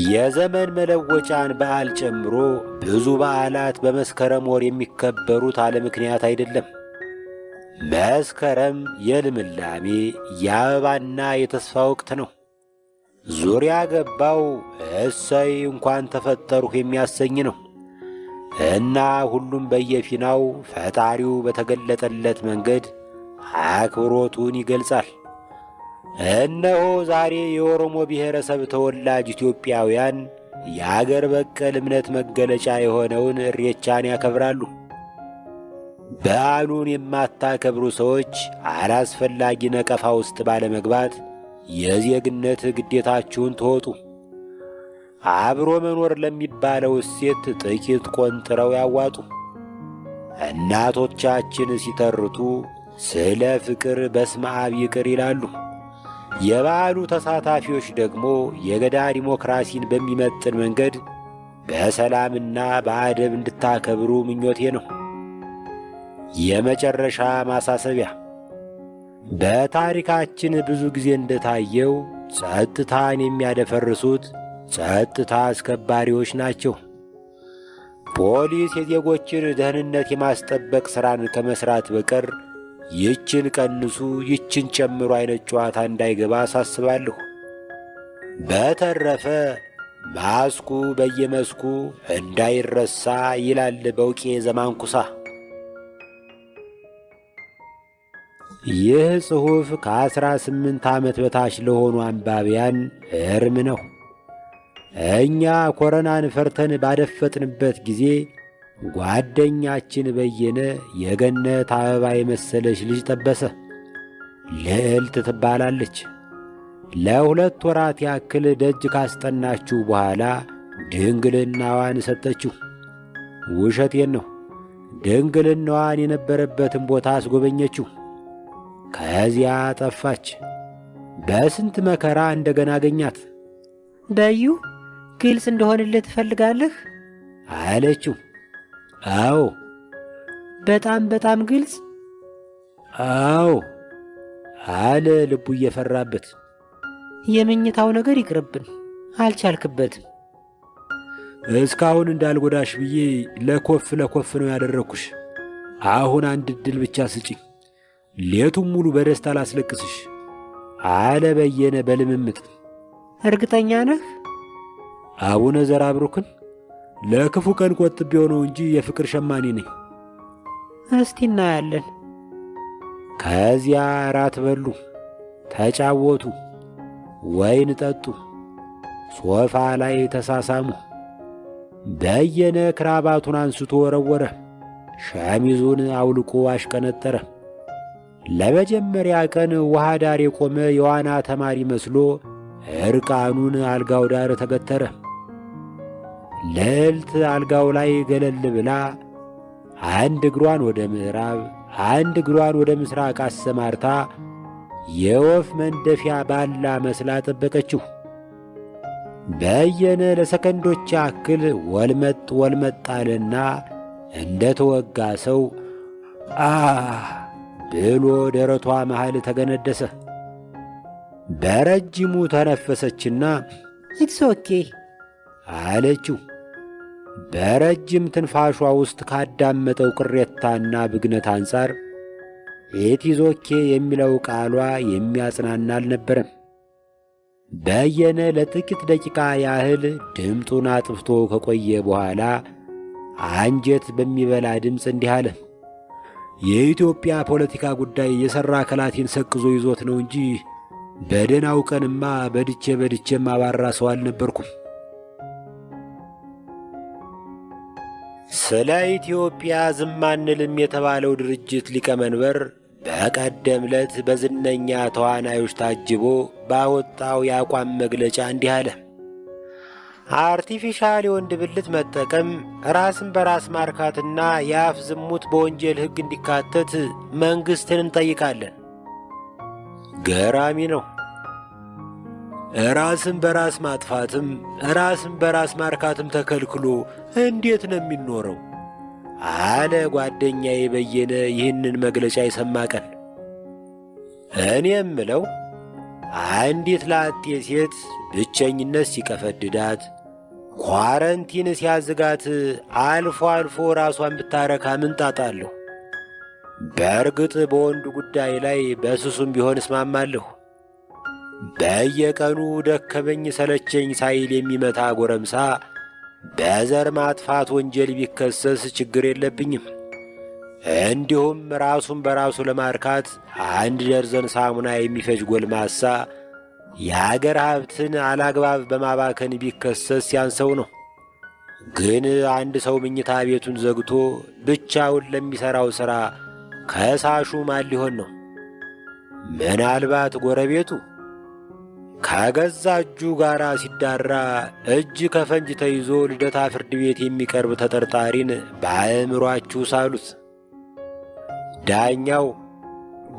የዘመን መለወጫን በዓል ጨምሮ ብዙ በዓላት በመስከረም ወር የሚከበሩት አለ ምክንያት አይደለም። መስከረም የልምላሜ የአበባና የተስፋ ወቅት ነው። ዙሪያ ገባው እሰይ እንኳን ተፈጠርሁ የሚያሰኝ ነው እና ሁሉም በየፊናው ፈጣሪው በተገለጠለት መንገድ አክብሮቱን ይገልጻል። እነሆ ዛሬ የኦሮሞ ብሔረሰብ ተወላጅ ኢትዮጵያውያን የአገር በቀል እምነት መገለጫ የሆነውን እሬቻን ያከብራሉ። በዓሉን የማታከብሩ ሰዎች አላስፈላጊ ነቀፋ ውስጥ ባለመግባት የዜግነት ግዴታችሁን ተወጡ። አብሮ መኖር ለሚባለው እሴት ጥቂት ቆንጥረው ያዋጡ። እናቶቻችን ሲተርቱ ስለ ፍቅር በስመ አብ ይቅር ይላሉ። የበዓሉ ተሳታፊዎች ደግሞ የገዳ ዲሞክራሲን በሚመጥን መንገድ በሰላምና በአደብ እንድታከብሩ ምኞቴ ነው። የመጨረሻ ማሳሰቢያ፣ በታሪካችን ብዙ ጊዜ እንደታየው ጸጥታን የሚያደፈርሱት ጸጥታ አስከባሪዎች ናቸው። ፖሊስ የዜጎችን ደህንነት የማስጠበቅ ሥራን ከመሥራት በቀር ይችን ቀንሱ ይችን ጨምሮ አይነት ጨዋታ እንዳይገባ አሳስባለሁ። በተረፈ ማስኩ በየመስኩ እንዳይረሳ ይላል በውቄ ዘማንኩሳ። ይህ ጽሑፍ ከ18 ዓመት በታች ለሆኑ አንባቢያን እርም ነው። እኛ ኮረናን ፈርተን ባደፈጥንበት ጊዜ ጓደኛችን በየነ የገነት አበባ የመሰለች ልጅ ጠበሰ። ልዕልት ትባላለች። ለ2 ወራት ያክል ደጅ ካስጠናችሁ በኋላ ድንግልናዋን ሰጠችው። ውሸቴን ነው። ድንግልናዋን የነበረበትን ቦታ አስጎበኘችው። ከዚያ ጠፋች። በስንት መከራ እንደገና አገኛት። በዩ ግልጽ እንደሆንልህ ትፈልጋለህ? አለችው። አዎ። በጣም በጣም ግልጽ? አዎ አለ ልቡ እየፈራበት። የመኝታው ነገር ይቅርብን፣ አልቻልክበትም። እስካሁን እንዳልጎዳሽ ብዬ ለኮፍ ነው ያደረግኩሽ። አሁን አንድ ዕድል ብቻ ስጪኝ፣ ሌቱም ሙሉ በደስታ ላስለቅስሽ አለ በየነ በልምምጥ። እርግጠኛ ነህ? አቡነ ዘራብሩክን ለክፉ ቀን ቆጥቤው ነው እንጂ የፍቅር ሸማኔ ነኝ። እስቲ እናያለን። ከዚያ ራት በሉ፣ ተጫወቱ፣ ወይን ጠጡ፣ ሶፋ ላይ ተሳሳሙ። በየነ ክራባቱን አንስቶ ወረወረ፣ ሸሚዙን አውልቆ አሽቀነጠረ። ለመጀመሪያ ቀን ውሃ ዳር የቆመ የዋና ተማሪ መስሎ እርቃኑን አልጋው ዳር ተገተረ። ልዕልት አልጋው ላይ ገለል ብላ አንድ እግሯን ወደ ምዕራብ አንድ እግሯን ወደ ምስራቅ አሰማርታ የወፍ መንደፊያ ባላ መስላ ጠበቀችው። በየነ ለሰከንዶች ያክል ወልመጥ አለና እንደ ተወጋ ሰው ብሎ ደረቷ መሃል ተገነደሰ። በረጅሙ ተነፈሰችና ኢትስ ኦኬ አለችው። በረጅም ትንፋሿ ውስጥ ካዳመጠው ቅሬታና ብግነት አንጻር ኢትስ ኦኬ የሚለው ቃሏ የሚያጽናና አልነበረም። በየነ ለጥቂት ደቂቃ ያህል ድምጡን አጥፍቶ ከቆየ በኋላ አንጀት በሚበላ ድምፅ እንዲህ አለ። የኢትዮጵያ ፖለቲካ ጉዳይ የሠራ አካላቴን ሰቅዞ ይዞት ነው እንጂ በደናው ቀንማ በድቼም አባራ ሰው አልነበርኩም። ስለ ኢትዮጵያ ዝም አንልም የተባለው ድርጅት ሊቀመንበር በቀደም ዕለት በዝነኛ ተዋናዮች ታጅቦ ባወጣው የአቋም መግለጫ እንዲህ አለ። አርቲፊሻል የወንድ ብልት መጠቀም፣ ራስን በራስ ማርካትና የአፍ ዝሙት በወንጀል ሕግ እንዲካተት መንግሥትን እንጠይቃለን። ገራሚ ነው። ራስን በራስ ማጥፋትም ራስን በራስ ማርካትም ተከልክሎ እንዴት ነው የሚኖረው? አለ ጓደኛዬ በየነ ይህንን መግለጫ የሰማ ቀን። እኔ የምለው አንዲት ላጤ ሴት ብቸኝነት ሲቀፈድዳት፣ ኳረንቲን ሲያዝጋት አልፎ አልፎ ራሷን ብታረካ ምን ጣጣ አለሁ? በእርግጥ በወንዱ ጉዳይ ላይ በስሱም ቢሆን እስማማለሁ። በየቀኑ ደከመኝ ሰለቸኝ ሳይል የሚመታ ጎረምሳ በዘር ማጥፋት ወንጀል ቢከሰስ ችግር የለብኝም። እንዲሁም ራሱን በራሱ ለማርካት 1 ደርዘን ሳሙና የሚፈጅ ጎልማሳ የአገር ሀብትን አላግባብ በማባከን ቢከሰስ ያንሰው ነው። ግን አንድ ሰው መኝታ ቤቱን ዘግቶ ብቻውን ለሚሠራው ሥራ ከሳሹ ማን ሊሆን ነው? ምናልባት ጎረቤቱ። ከገዛ እጁ ጋር ሲዳራ እጅ ከፈንጅ ተይዞ ልደታ ፍርድ ቤት የሚቀርብ ተጠርጣሪን በአእምሮአችሁ ሳሉት። ዳኛው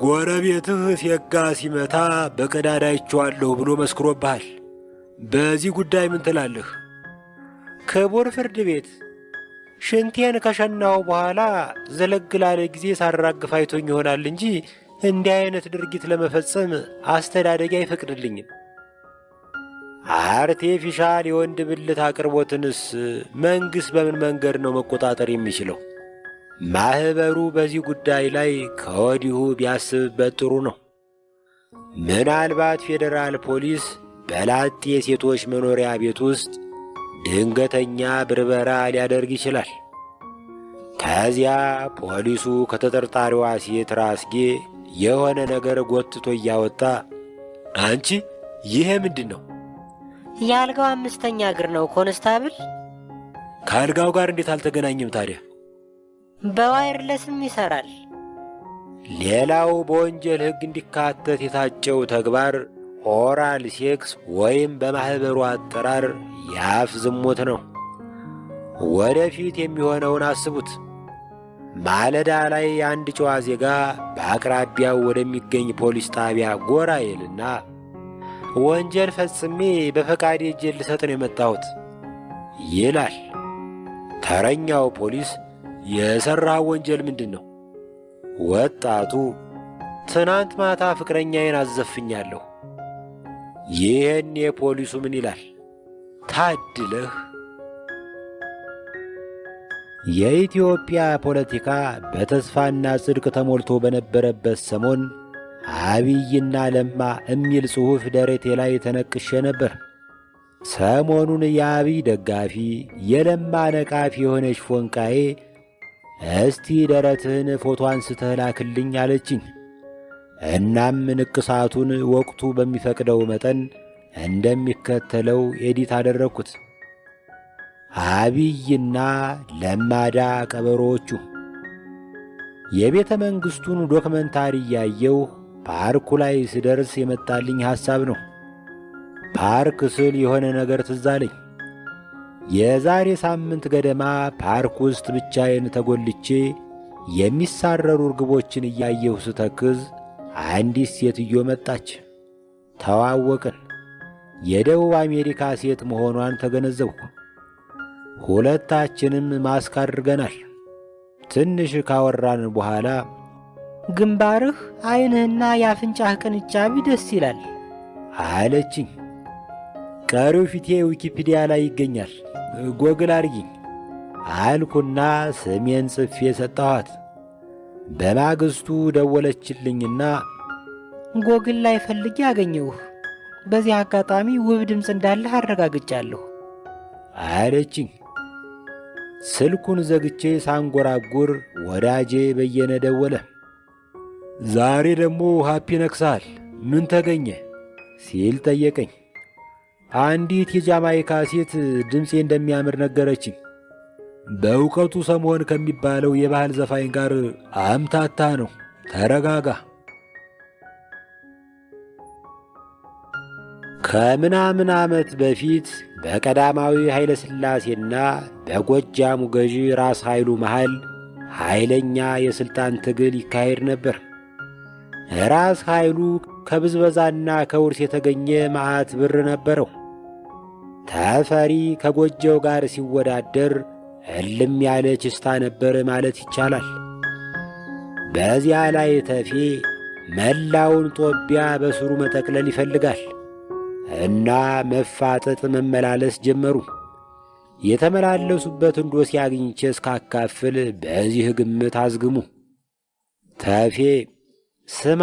ጎረቤትህ ሴጋ ሲመታ በቀዳዳ አይቼዋለሁ ብሎ መስክሮብሃል። በዚህ ጉዳይ ምን ትላለህ? ክቡር ፍርድ ቤት፣ ሽንቴን ከሸናው በኋላ ዘለግ ላለ ጊዜ ሳራግፍ አይቶኝ ይሆናል እንጂ እንዲህ አይነት ድርጊት ለመፈጸም አስተዳደጊ አይፈቅድልኝም። አርቴፊሻል የወንድ ብልት አቅርቦትንስ መንግሥት በምን መንገድ ነው መቆጣጠር የሚችለው? ማኅበሩ በዚህ ጉዳይ ላይ ከወዲሁ ቢያስብበት ጥሩ ነው። ምናልባት ፌዴራል ፖሊስ በላጤ ሴቶች መኖሪያ ቤት ውስጥ ድንገተኛ ብርበራ ሊያደርግ ይችላል። ከዚያ ፖሊሱ ከተጠርጣሪዋ ሴት ራስጌ የሆነ ነገር ጎትቶ እያወጣ አንቺ ይሄ ምንድን ነው? የአልጋው 5ኛ እግር ነው ኮንስታብል። ከአልጋው ጋር እንዴት አልተገናኘም ታዲያ? በዋይርለስም ይሠራል። ሌላው በወንጀል ሕግ እንዲካተት የታጨው ተግባር ኦራል ሴክስ ወይም በማኅበሩ አጠራር የአፍ ዝሙት ነው። ወደፊት የሚሆነውን አስቡት። ማለዳ ላይ አንድ ጨዋ ዜጋ በአቅራቢያው ወደሚገኝ ፖሊስ ጣቢያ ጎራ ይልና ወንጀል ፈጽሜ በፈቃዴ እጄን ልሰጥ ነው የመጣሁት ይላል። ተረኛው ፖሊስ የሠራው ወንጀል ምንድን ነው? ወጣቱ ትናንት ማታ ፍቅረኛዬን አዘፍኛለሁ። ይህን የፖሊሱ ምን ይላል? ታድለህ። የኢትዮጵያ ፖለቲካ በተስፋና ጽድቅ ተሞልቶ በነበረበት ሰሞን አብይና ለማ የሚል ጽሑፍ ደረቴ ላይ ተነቅሼ ነበር። ሰሞኑን የአብይ ደጋፊ የለማ ነቃፊ የሆነች ፎንቃዬ እስቲ ደረትህን ፎቶ አንስተህ ላክልኝ አለችኝ። እናም ንቅሳቱን ወቅቱ በሚፈቅደው መጠን እንደሚከተለው ኤዲት አደረግኩት። አብይና ለማዳ ቀበሮዎቹ። የቤተ መንግሥቱን ዶክመንታሪ እያየሁ ፓርኩ ላይ ስደርስ የመጣልኝ ሐሳብ ነው። ፓርክ ስል የሆነ ነገር ትዝ አለኝ። የዛሬ ሳምንት ገደማ ፓርክ ውስጥ ብቻዬን ተጎልቼ የሚሳረሩ ርግቦችን እያየሁ ስተክዝ አንዲት ሴትዮ መጣች። ተዋወቅን። የደቡብ አሜሪካ ሴት መሆኗን ተገነዘብኩ። ሁለታችንም ማስክ አድርገናል። ትንሽ ካወራን በኋላ ግንባርህ፣ ዓይንህና የአፍንጫህ ቅንጫቢ ደስ ይላል አለችኝ። ቀሪው ፊቴ ዊኪፒዲያ ላይ ይገኛል፣ ጎግል አርጊኝ አልኩና ስሜን ጽፌ ሰጠኋት። በማግስቱ ደወለችልኝና ጎግል ላይ ፈልጌ አገኘሁህ። በዚህ አጋጣሚ ውብ ድምፅ እንዳለህ አረጋግጫለሁ አለችኝ። ስልኩን ዘግቼ ሳንጎራጉር ወዳጄ በየነ ደወለ። ዛሬ ደግሞ ሃፒ ነክሰሃል፣ ምን ተገኘ ሲል ጠየቀኝ። አንዲት የጃማይካ ሴት ድምፄ እንደሚያምር ነገረችኝ። በእውቀቱ ሰሞን ከሚባለው የባህል ዘፋኝ ጋር አምታታ ነው። ተረጋጋ። ከምናምን ዓመት በፊት በቀዳማዊ ኃይለ ሥላሴና በጎጃሙ ገዢ ራስ ኃይሉ መሃል ኃይለኛ የሥልጣን ትግል ይካሄድ ነበር። ራስ ኃይሉ ከብዝበዛና ከውርስ የተገኘ መዓት ብር ነበረው። ተፈሪ ከጎጀው ጋር ሲወዳደር እልም ያለ ችስታ ነበር ማለት ይቻላል። በዚያ ላይ ተፌ መላውን ጦቢያ በስሩ መጠቅለል ይፈልጋል እና መፋጠጥ መመላለስ ጀመሩ። የተመላለሱበትን ዶሴ አግኝቼ እስካካፍል በዚህ ግምት አዝግሙ። ተፌ ስማ፣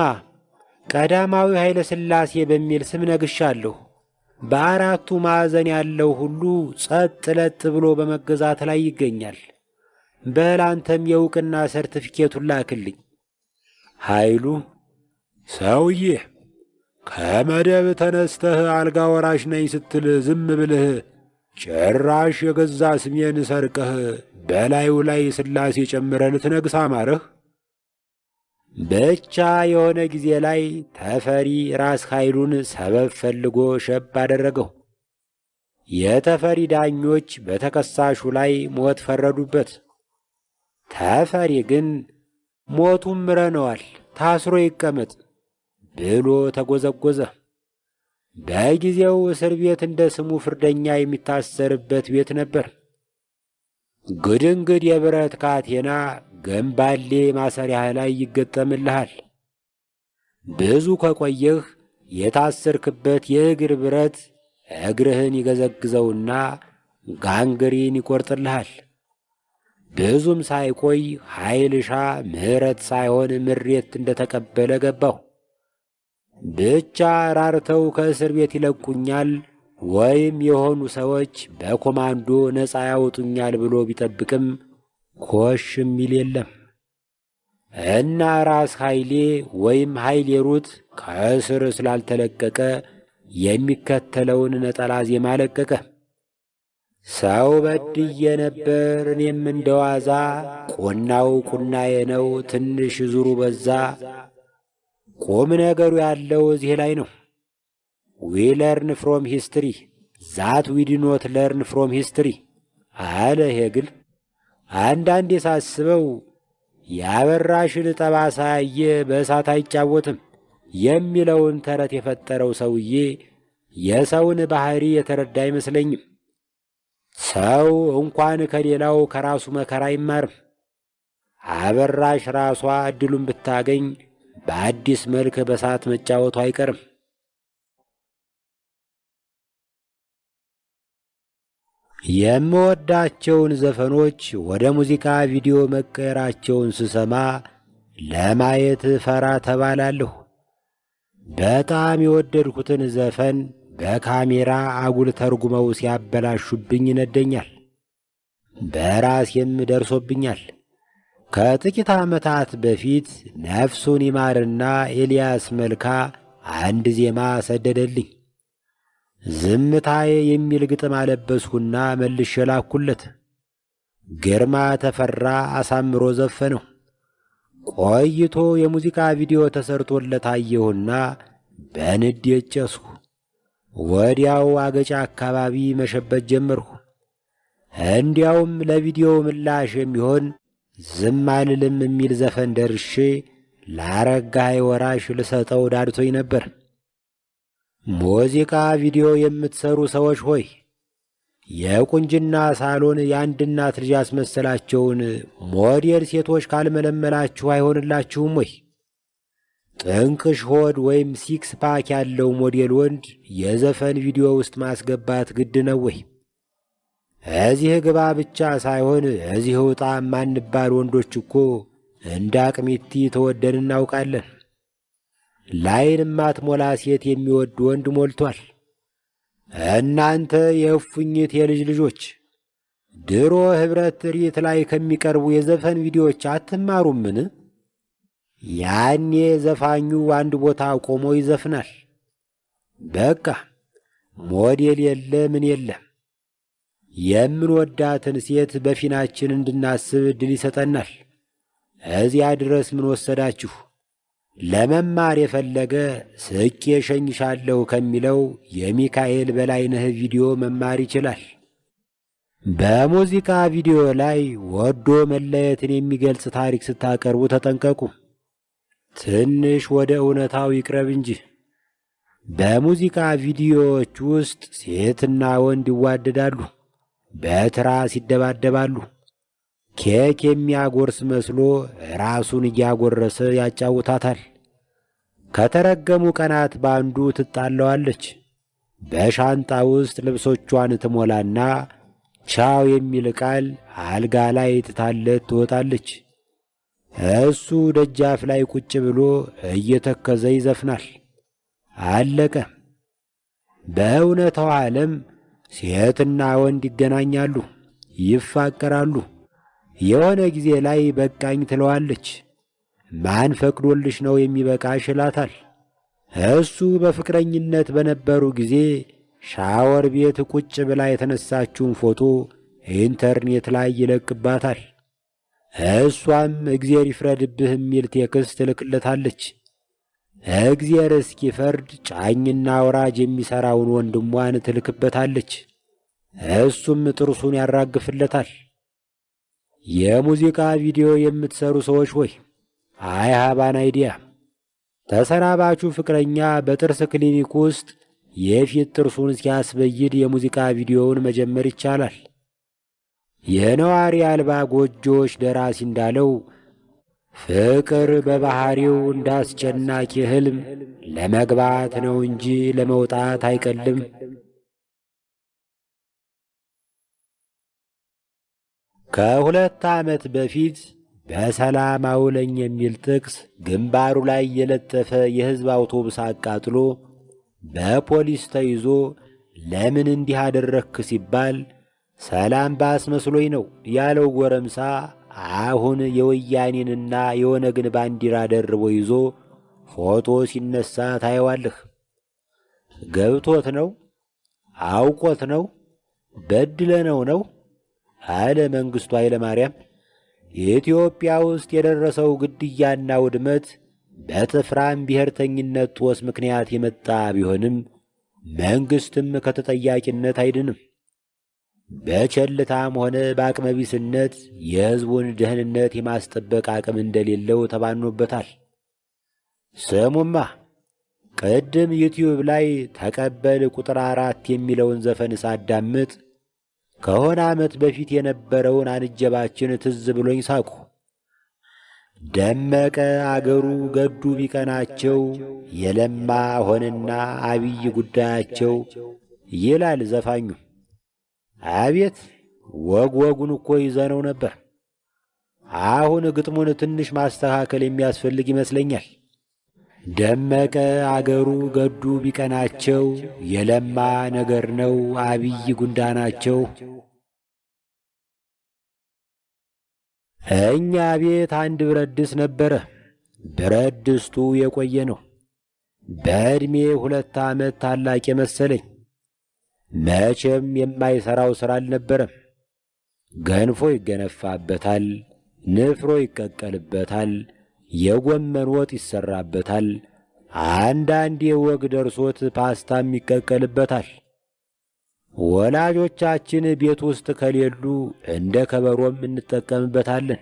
ቀዳማዊ ኃይለ ሥላሴ በሚል ስም ነግሻለሁ። በአራቱ ማዕዘን ያለው ሁሉ ጸጥ ለጥ ብሎ በመገዛት ላይ ይገኛል። በል አንተም የዕውቅና ሰርቲፊኬቱን ላክልኝ። ኃይሉ ሰውዬ፣ ከመደብ ተነስተህ አልጋ ወራሽ ነኝ ስትል ዝም ብልህ ጭራሽ የገዛ ስሜን ሰርቀህ በላዩ ላይ ሥላሴ ጨምረህ ልትነግስ አማረህ። ብቻ የሆነ ጊዜ ላይ ተፈሪ ራስ ኃይሉን ሰበብ ፈልጎ ሸብ አደረገው። የተፈሪ ዳኞች በተከሳሹ ላይ ሞት ፈረዱበት። ተፈሪ ግን ሞቱም ምረነዋል፣ ታስሮ ይቀመጥ ብሎ ተጎዘጎዘ። በጊዜው እስር ቤት እንደ ስሙ ፍርደኛ የሚታሰርበት ቤት ነበር። ግድንግድ የብረት ካቴና ገንባሌ ማሰሪያ ላይ ይገጠምልሃል። ብዙ ከቆየህ የታሰርክበት የእግር ብረት እግርህን ይገዘግዘውና ጋንግሪን ይቆርጥልሃል። ብዙም ሳይቆይ ኃይልሻ ምሕረት ሳይሆን ምሬት እንደተቀበለ ገባው። ብቻ ራርተው ከእስር ቤት ይለቁኛል ወይም የሆኑ ሰዎች በኮማንዶ ነፃ ያወጡኛል ብሎ ቢጠብቅም ኮሽ የሚል የለም እና ራስ ኃይሌ ወይም ኃይሌ ሩት ከእስር ስላልተለቀቀ የሚከተለውን ነጠላ ዜማ ለቀቀ። ሰው በድዬ ነበር እኔም እንደዋዛ፣ ቁናው ቁናዬ ነው ትንሽ ዙሩ በዛ። ቁም ነገሩ ያለው እዚህ ላይ ነው። ዊ ለርን ፍሮም ሂስትሪ ዛት ዊ ዲ ኖት ለርን ፍሮም ሂስትሪ አለ ሄግል። አንዳንዴ ሳስበው ያበራሽን ጠባሳ ያየ በእሳት አይጫወትም የሚለውን ተረት የፈጠረው ሰውዬ የሰውን ባህሪ የተረዳ አይመስለኝም። ሰው እንኳን ከሌላው ከራሱ መከራ አይማርም። አበራሽ ራሷ ዕድሉን ብታገኝ በአዲስ መልክ በእሳት መጫወቱ አይቀርም። የምወዳቸውን ዘፈኖች ወደ ሙዚቃ ቪዲዮ መቀየራቸውን ስሰማ ለማየት ፈራ ተባላለሁ። በጣም የወደድኩትን ዘፈን በካሜራ አጉል ተርጉመው ሲያበላሹብኝ ይነደኛል። በራሴም ደርሶብኛል። ከጥቂት ዓመታት በፊት ነፍሱን ይማርና ኤልያስ መልካ አንድ ዜማ ሰደደልኝ። ዝምታዬ የሚል ግጥም አለበስሁና መልሼ ላኩለት። ግርማ ተፈራ አሳምሮ ዘፈነው። ቆይቶ የሙዚቃ ቪዲዮ ተሰርቶለት አየሁና በንዴት ጨስሁ። ወዲያው አገጫ አካባቢ መሸበት ጀመርሁ። እንዲያውም ለቪዲዮ ምላሽ የሚሆን ዝም አልልም የሚል ዘፈን ደርሼ ለአረጋኸኝ ወራሽ ልሰጠው ዳድቶኝ ነበር። ሙዚቃ ቪዲዮ የምትሰሩ ሰዎች ሆይ የቁንጅና ሳሎን የአንድ እናት ልጅ ያስመሰላቸውን ሞዴል ሴቶች ካልመለመላችሁ አይሆንላችሁም ወይ? ጥንቅሽ ሆድ ወይም ሲክስ ፓክ ያለው ሞዴል ወንድ የዘፈን ቪዲዮ ውስጥ ማስገባት ግድ ነው ወይ? እዚህ ግባ ብቻ ሳይሆን እዚህ ውጣ ማንባል ወንዶች እኮ እንደ አቅሚቲ ተወደን እናውቃለን። ላይን ማትሞላ ሴት የሚወድ ወንድ ሞልቷል። እናንተ የእፉኝት የልጅ ልጆች ድሮ ኅብረት ትርኢት ላይ ከሚቀርቡ የዘፈን ቪዲዮዎች አትማሩምን? ያኔ ዘፋኙ አንድ ቦታ ቆሞ ይዘፍናል። በቃ ሞዴል የለ ምን የለም። የምንወዳትን ሴት በፊናችን እንድናስብ ዕድል ይሰጠናል። እዚያ ድረስ ምን ወሰዳችሁ? ለመማር የፈለገ ስቄ ሸኝሻለሁ ከሚለው የሚካኤል በላይነህ ቪዲዮ መማር ይችላል። በሙዚቃ ቪዲዮ ላይ ወዶ መለየትን የሚገልጽ ታሪክ ስታቀርቡ ተጠንቀቁ። ትንሽ ወደ እውነታው ይቅረብ እንጂ። በሙዚቃ ቪዲዮዎች ውስጥ ሴትና ወንድ ይዋደዳሉ፣ በትራስ ይደባደባሉ። ኬክ የሚያጎርስ መስሎ ራሱን እያጎረሰ ያጫውታታል። ከተረገሙ ቀናት በአንዱ ትጣለዋለች። በሻንጣ ውስጥ ልብሶቿን ትሞላና ቻው የሚል ቃል አልጋ ላይ ትታለት ትወጣለች። እሱ ደጃፍ ላይ ቁጭ ብሎ እየተከዘ ይዘፍናል። አለቀ። በእውነታው ዓለም ሴትና ወንድ ይገናኛሉ፣ ይፋቀራሉ። የሆነ ጊዜ ላይ በቃኝ ትለዋለች። ማን ፈቅዶልሽ ነው የሚበቃሽ ይላታል። እሱ በፍቅረኝነት በነበሩ ጊዜ ሻወር ቤት ቁጭ ብላ የተነሳችውን ፎቶ ኢንተርኔት ላይ ይለቅባታል። እሷም እግዜር ይፍረድብህ የሚል ቴክስት ትልክለታለች። እግዜር እስኪፈርድ ጫኝና አውራጅ የሚሠራውን ወንድሟን ትልክበታለች። እሱም ጥርሱን ያራግፍለታል። የሙዚቃ ቪዲዮ የምትሰሩ ሰዎች ሆይ አይ ሃባን አይዲያ። ተሰናባቹ ፍቅረኛ በጥርስ ክሊኒክ ውስጥ የፊት ጥርሱን ሲያስበይድ የሙዚቃ ቪዲዮውን መጀመር ይቻላል። የነዋሪ አልባ ጎጆዎች ደራሲ እንዳለው ፍቅር በባህሪው እንዳስጨናቂ ሕልም ለመግባት ነው እንጂ ለመውጣት አይቀልም። ከ2 ዓመት በፊት በሰላም አውለኝ የሚል ጥቅስ ግንባሩ ላይ የለጠፈ የሕዝብ አውቶቡስ አቃጥሎ በፖሊስ ተይዞ ለምን እንዲህ አደረግክ ሲባል ሰላም ባስመስሎኝ ነው ያለው ጎረምሳ አሁን የወያኔንና የኦነግን ባንዲራ ደርቦ ይዞ ፎቶ ሲነሳ ታየዋለህ። ገብቶት ነው? አውቆት ነው? በድለነው ነው አለ መንግሥቱ ኃይለ ማርያም። ኢትዮጵያ ውስጥ የደረሰው ግድያና ውድመት በጥፍራም ብሔርተኝነት ጦስ ምክንያት የመጣ ቢሆንም መንግሥትም ከተጠያቂነት አይድንም። በቸልታም ሆነ በአቅመቢስነት የሕዝቡን ደህንነት የማስጠበቅ አቅም እንደሌለው ተባኖበታል። ስሙማ ቅድም ዩቲዩብ ላይ ተቀበል ቁጥር 4 የሚለውን ዘፈን ሳዳምጥ ከሆነ ዓመት በፊት የነበረውን አንጀባችን ትዝ ብሎኝ ሳቁ። ደመቀ አገሩ ገዱ ቢቀናቸው የለማ ሆነና አብይ ጉዳያቸው ይላል ዘፋኙ። አቤት ወጉን እኮ ይዘነው ነበር። አሁን ግጥሙን ትንሽ ማስተካከል የሚያስፈልግ ይመስለኛል። ደመቀ አገሩ ገዱ ቢቀናቸው የለማ ነገር ነው አብይ ጉንዳናቸው። እኛ ቤት አንድ ብረት ድስት ነበረ። ብረት ድስቱ የቆየ ነው። በዕድሜ 2 ዓመት ታላቅ መሰለኝ። መቼም የማይሠራው ሥራ አልነበረም። ገንፎ ይገነፋበታል፣ ንፍሮ ይቀቀልበታል፣ የጎመን ወጥ ይሰራበታል፣ አንዳንዴ ወግ ደርሶት ፓስታም ይቀቀልበታል። ወላጆቻችን ቤት ውስጥ ከሌሉ እንደ ከበሮም እንጠቀምበታለን።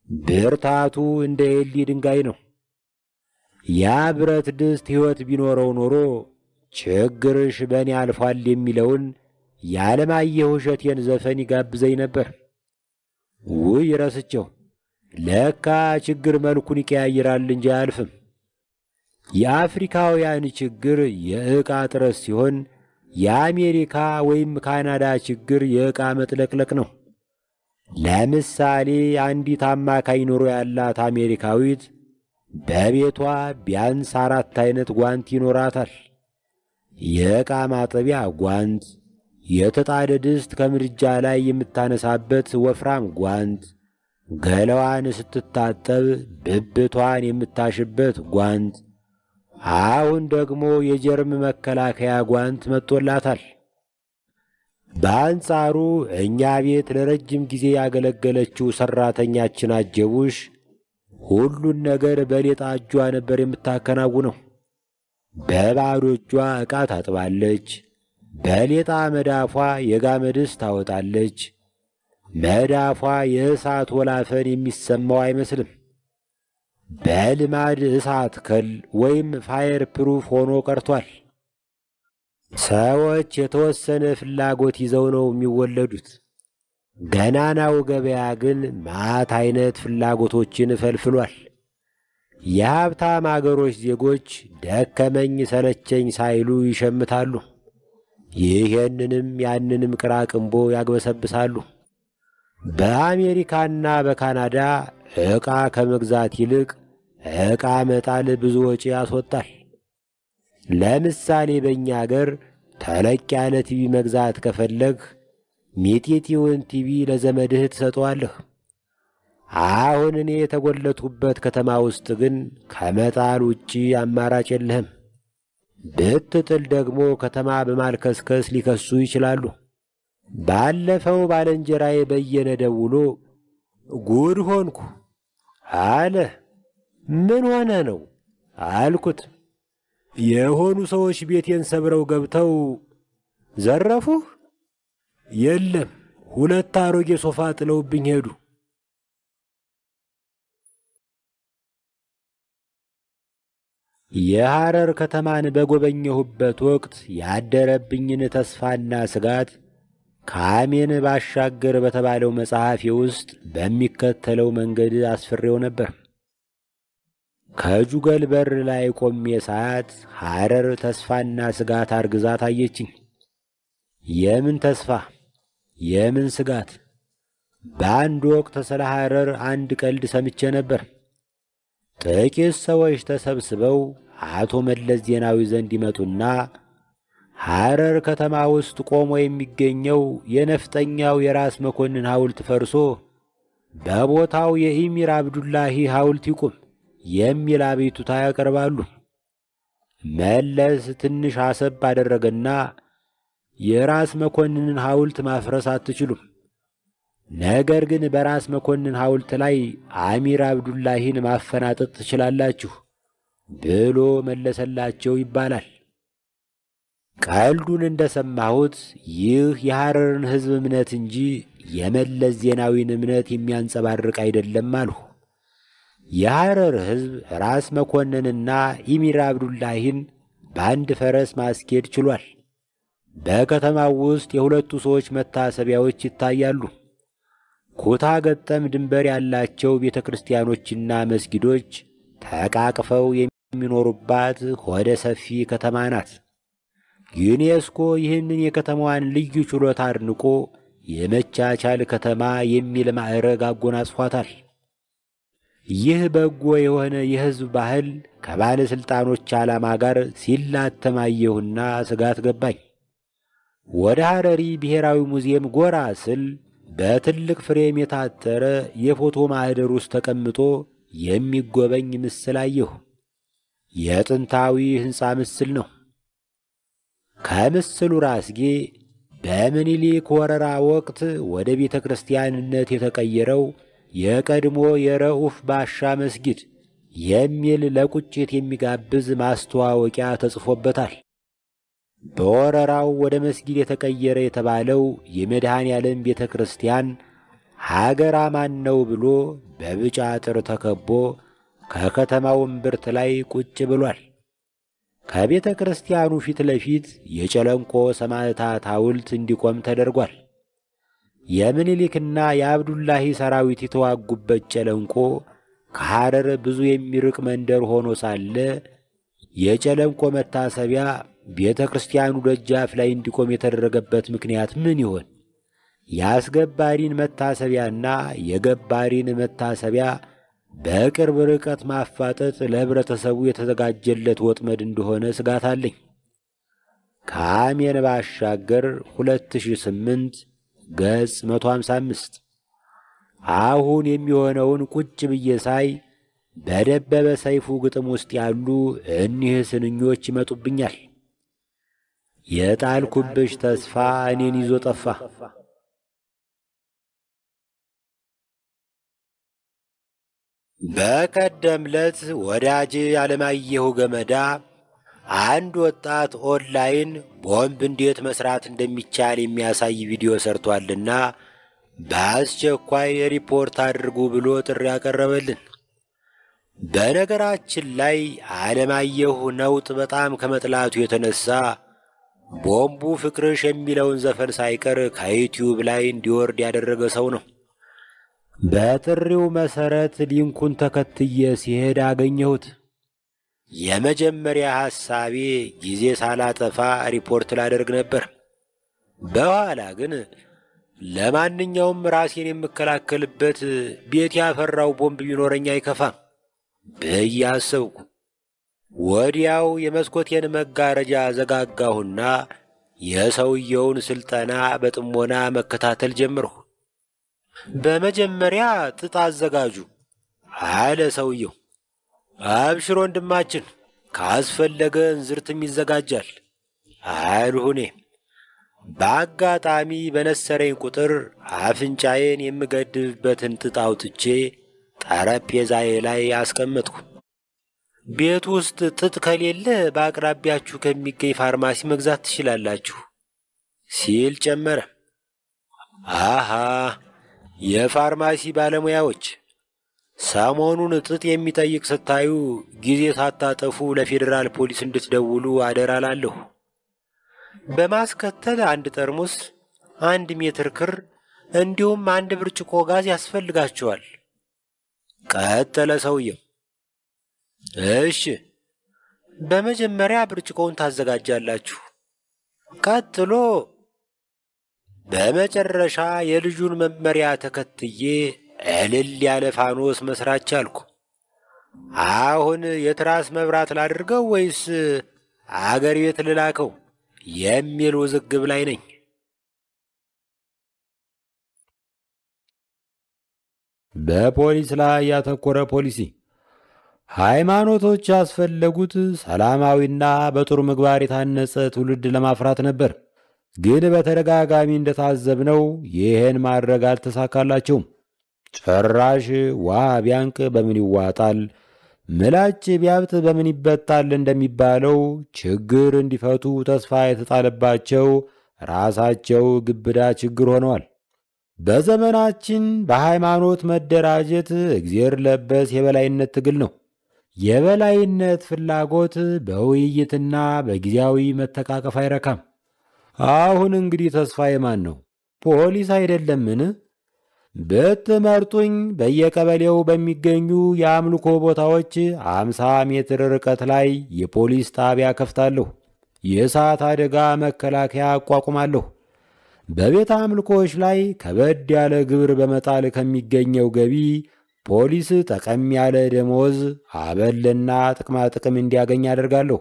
ብርታቱ እንደ ኤሊ ድንጋይ ነው። ያ ብረት ድስት ሕይወት ቢኖረው ኖሮ ችግርሽ በእኔ አልፏል የሚለውን የዓለማየሁ እሸቴን ዘፈን ይጋብዘኝ ነበር። ውይ ረስቸው። ለካ ችግር መልኩን ይቀያይራል እንጂ አያልፍም። የአፍሪካውያን ችግር የዕቃ እጥረት ሲሆን የአሜሪካ ወይም ካናዳ ችግር የዕቃ መጥለቅለቅ ነው። ለምሳሌ አንዲት አማካይ ኑሮ ያላት አሜሪካዊት በቤቷ ቢያንስ 4 አይነት ጓንት ይኖራታል። የዕቃ ማጠቢያ ጓንት፣ የተጣደ ድስት ከምድጃ ላይ የምታነሳበት ወፍራም ጓንት፣ ገላዋን ስትታጠብ ብብቷን የምታሽበት ጓንት፣ አሁን ደግሞ የጀርም መከላከያ ጓንት መጥቶላታል። በአንጻሩ እኛ ቤት ለረጅም ጊዜ ያገለገለችው ሠራተኛችን አጀቡሽ ሁሉን ነገር በሌጣ እጇ ነበር የምታከናውነው። በባዶ እጇ ዕቃ ታጥባለች። በሌጣ መዳፏ የጋመ ድስት ታወጣለች። መዳፏ የእሳት ወላፈን የሚሰማው አይመስልም። በልማድ እሳት ከል ወይም ፋየር ፕሩፍ ሆኖ ቀርቷል። ሰዎች የተወሰነ ፍላጎት ይዘው ነው የሚወለዱት። ገናናው ገበያ ግን ማት አይነት ፍላጎቶችን ፈልፍሏል። የሀብታም አገሮች ዜጎች ደከመኝ ሰለቸኝ ሳይሉ ይሸምታሉ። ይህንንም ያንንም ቅራቅንቦ ያግበሰብሳሉ። በአሜሪካና በካናዳ ዕቃ ከመግዛት ይልቅ ዕቃ መጣል ብዙ ወጪ ያስወጣል። ለምሳሌ በእኛ አገር ተለቅ ያለ ቲቪ መግዛት ከፈለግህ ሚጢጢውን ቲቪ ለዘመድህ ትሰጠዋለህ። አሁን እኔ የተጎለቱበት ከተማ ውስጥ ግን ከመጣል ውጪ አማራጭ የለህም። ብትጥል ደግሞ ከተማ በማልከስከስ ሊከሱ ይችላሉ። ባለፈው ባልንጀራዬ በየነ ደውሎ ጉድ ሆንኩ አለ። ምን ሆነ ነው አልኩት። የሆኑ ሰዎች ቤቴን ሰብረው ገብተው ዘረፉህ? የለም፣ 2 አሮጌ ሶፋ ጥለውብኝ ሄዱ። የሐረር ከተማን በጎበኘሁበት ወቅት ያደረብኝን ተስፋና ስጋት ከአሜን ባሻገር በተባለው መጽሐፌ ውስጥ በሚከተለው መንገድ አስፍሬው ነበር። ከጁገል በር ላይ ቆሜ ሳያት ሐረር ተስፋና ስጋት አርግዛ ታየችኝ። የምን ተስፋ የምን ስጋት? በአንድ ወቅት ስለ ሐረር አንድ ቀልድ ሰምቼ ነበር። ጥቂት ሰዎች ተሰብስበው አቶ መለስ ዜናዊ ዘንድ ይመጡና ሐረር ከተማ ውስጥ ቆሞ የሚገኘው የነፍጠኛው የራስ መኮንን ሐውልት ፈርሶ በቦታው የኢሚር አብዱላሂ ሐውልት ይቁም የሚል አቤቱታ ያቀርባሉ። መለስ ትንሽ አሰብ አደረገና የራስ መኮንንን ሐውልት ማፍረስ አትችሉም፣ ነገር ግን በራስ መኮንን ሐውልት ላይ አሚር አብዱላሂን ማፈናጠጥ ትችላላችሁ ብሎ መለሰላቸው ይባላል። ቀልዱን እንደሰማሁት ይህ የሐረርን ሕዝብ እምነት እንጂ የመለስ ዜናዊን እምነት የሚያንጸባርቅ አይደለም አልሁ። የሐረር ሕዝብ ራስ መኮንንና ኢሚር አብዱላሂን በአንድ ፈረስ ማስኬድ ችሏል። በከተማው ውስጥ የሁለቱ ሰዎች መታሰቢያዎች ይታያሉ። ኩታ ገጠም ድንበር ያላቸው ቤተ ክርስቲያኖችና መስጊዶች ተቃቅፈው የሚኖሩባት ሆደ ሰፊ ከተማ ናት። ዩኔስኮ ይህንን የከተማዋን ልዩ ችሎታ አድንቆ የመቻቻል ከተማ የሚል ማዕረግ አጎናጽፏታል። ይህ በጎ የሆነ የሕዝብ ባህል ከባለሥልጣኖች ዓላማ ጋር ሲላተማየሁና ስጋት ገባኝ። ወደ ሐረሪ ብሔራዊ ሙዚየም ጎራ ስል በትልቅ ፍሬም የታተረ የፎቶ ማኅደር ውስጥ ተቀምጦ የሚጎበኝ ምስል አየሁ። የጥንታዊ ሕንፃ ምስል ነው። ከምስሉ ራስጌ በምኒልክ ወረራ ወቅት ወደ ቤተ ክርስቲያንነት የተቀየረው የቀድሞ የረኡፍ ባሻ መስጊድ የሚል ለቁጭት የሚጋብዝ ማስተዋወቂያ ተጽፎበታል። በወረራው ወደ መስጊድ የተቀየረ የተባለው የመድኃኔ ዓለም ቤተ ክርስቲያን ሀገር አማን ነው ብሎ በብጫ አጥር ተከቦ ከከተማው እምብርት ላይ ቁጭ ብሏል። ከቤተ ክርስቲያኑ ፊት ለፊት የጨለንቆ ሰማዕታት ሐውልት እንዲቆም ተደርጓል። የምኒልክና የአብዱላሂ ሰራዊት የተዋጉበት ጨለንቆ ከሐረር ብዙ የሚርቅ መንደር ሆኖ ሳለ የጨለንቆ መታሰቢያ ቤተ ክርስቲያኑ ደጃፍ ላይ እንዲቆም የተደረገበት ምክንያት ምን ይሆን? የአስገባሪን መታሰቢያና የገባሪን መታሰቢያ በቅርብ ርቀት ማፋጠጥ ለህብረተሰቡ የተዘጋጀለት ወጥመድ እንደሆነ ስጋት አለኝ። ከአሜን ባሻገር 2008 ገጽ 155። አሁን የሚሆነውን ቁጭ ብዬ ሳይ በደበበ ሰይፉ ግጥም ውስጥ ያሉ እኒህ ስንኞች ይመጡብኛል። የጣልኩብሽ ተስፋ እኔን ይዞ ጠፋ። በቀደም ዕለት ወዳጅ አለማየሁ ገመዳ አንድ ወጣት ኦንላይን ቦምብ እንዴት መስራት እንደሚቻል የሚያሳይ ቪዲዮ ሰርቷልና በአስቸኳይ ሪፖርት አድርጉ ብሎ ጥሪ ያቀረበልን። በነገራችን ላይ አለማየሁ ነውጥ በጣም ከመጥላቱ የተነሳ ቦምቡ ፍቅርሽ የሚለውን ዘፈን ሳይቀር ከዩቲዩብ ላይ እንዲወርድ ያደረገ ሰው ነው። በጥሪው መሠረት ሊንኩን ተከትዬ ሲሄድ አገኘሁት። የመጀመሪያ ሐሳቤ ጊዜ ሳላጠፋ ሪፖርት ላደርግ ነበር። በኋላ ግን ለማንኛውም ራሴን የምከላከልበት ቤት ያፈራው ቦምብ ቢኖረኝ አይከፋም ብዬ አሰብኩ። ወዲያው የመስኮቴን መጋረጃ ዘጋጋሁና የሰውየውን ስልጠና በጥሞና መከታተል ጀመርሁ። በመጀመሪያ ጥጥ አዘጋጁ አለ ሰውየው። አብሽር ወንድማችን፣ ካስፈለገ እንዝርትም ይዘጋጃል አልሁ እኔ። በአጋጣሚ በነሰረኝ ቁጥር አፍንጫዬን የምገድብበትን ጥጥ አውጥቼ ጠረጴዛዬ ላይ አስቀመጥኩ። ቤት ውስጥ ጥጥ ከሌለ በአቅራቢያችሁ ከሚገኝ ፋርማሲ መግዛት ትችላላችሁ ሲል ጨመረ። አሃ፣ የፋርማሲ ባለሙያዎች፣ ሰሞኑን ጥጥ የሚጠይቅ ስታዩ ጊዜ ሳታጠፉ ለፌዴራል ፖሊስ እንድትደውሉ አደራ ላለሁ። በማስከተል 1 ጠርሙስ፣ 1 ሜትር ክር እንዲሁም 1 ብርጭቆ ጋዝ ያስፈልጋቸዋል ቀጠለ ሰውየው። እሺ፣ በመጀመሪያ ብርጭቆውን ታዘጋጃላችሁ። ቀጥሎ በመጨረሻ የልጁን መመሪያ ተከትዬ እልል ያለ ፋኖስ መስራት ቻልኩ። አሁን የትራስ መብራት ላድርገው ወይስ አገር ቤት ልላከው የሚል ውዝግብ ላይ ነኝ። በፖሊስ ላይ ያተኮረ ፖሊሲ። ሃይማኖቶች ያስፈለጉት ሰላማዊና በጥሩ ምግባር የታነጸ ትውልድ ለማፍራት ነበር። ግን በተደጋጋሚ እንደታዘብነው ይህን ማድረግ አልተሳካላቸውም። ጭራሽ ውሃ ቢያንቅ በምን ይዋጣል፣ ምላጭ ቢያብጥ በምን ይበጣል እንደሚባለው ችግር እንዲፈቱ ተስፋ የተጣለባቸው ራሳቸው ግብዳ ችግር ሆነዋል። በዘመናችን በሃይማኖት መደራጀት እግዜር ለበስ የበላይነት ትግል ነው። የበላይነት ፍላጎት በውይይትና በጊዜያዊ መተቃቀፍ አይረካም። አሁን እንግዲህ ተስፋ የማን ነው? ፖሊስ አይደለምን? ብትመርጡኝ በየቀበሌው በሚገኙ የአምልኮ ቦታዎች 50 ሜትር ርቀት ላይ የፖሊስ ጣቢያ ከፍታለሁ። የእሳት አደጋ መከላከያ አቋቁማለሁ። በቤተ አምልኮዎች ላይ ከበድ ያለ ግብር በመጣል ከሚገኘው ገቢ ፖሊስ ጠቀም ያለ ደሞዝ፣ አበልና ጥቅማ ጥቅም እንዲያገኝ አደርጋለሁ።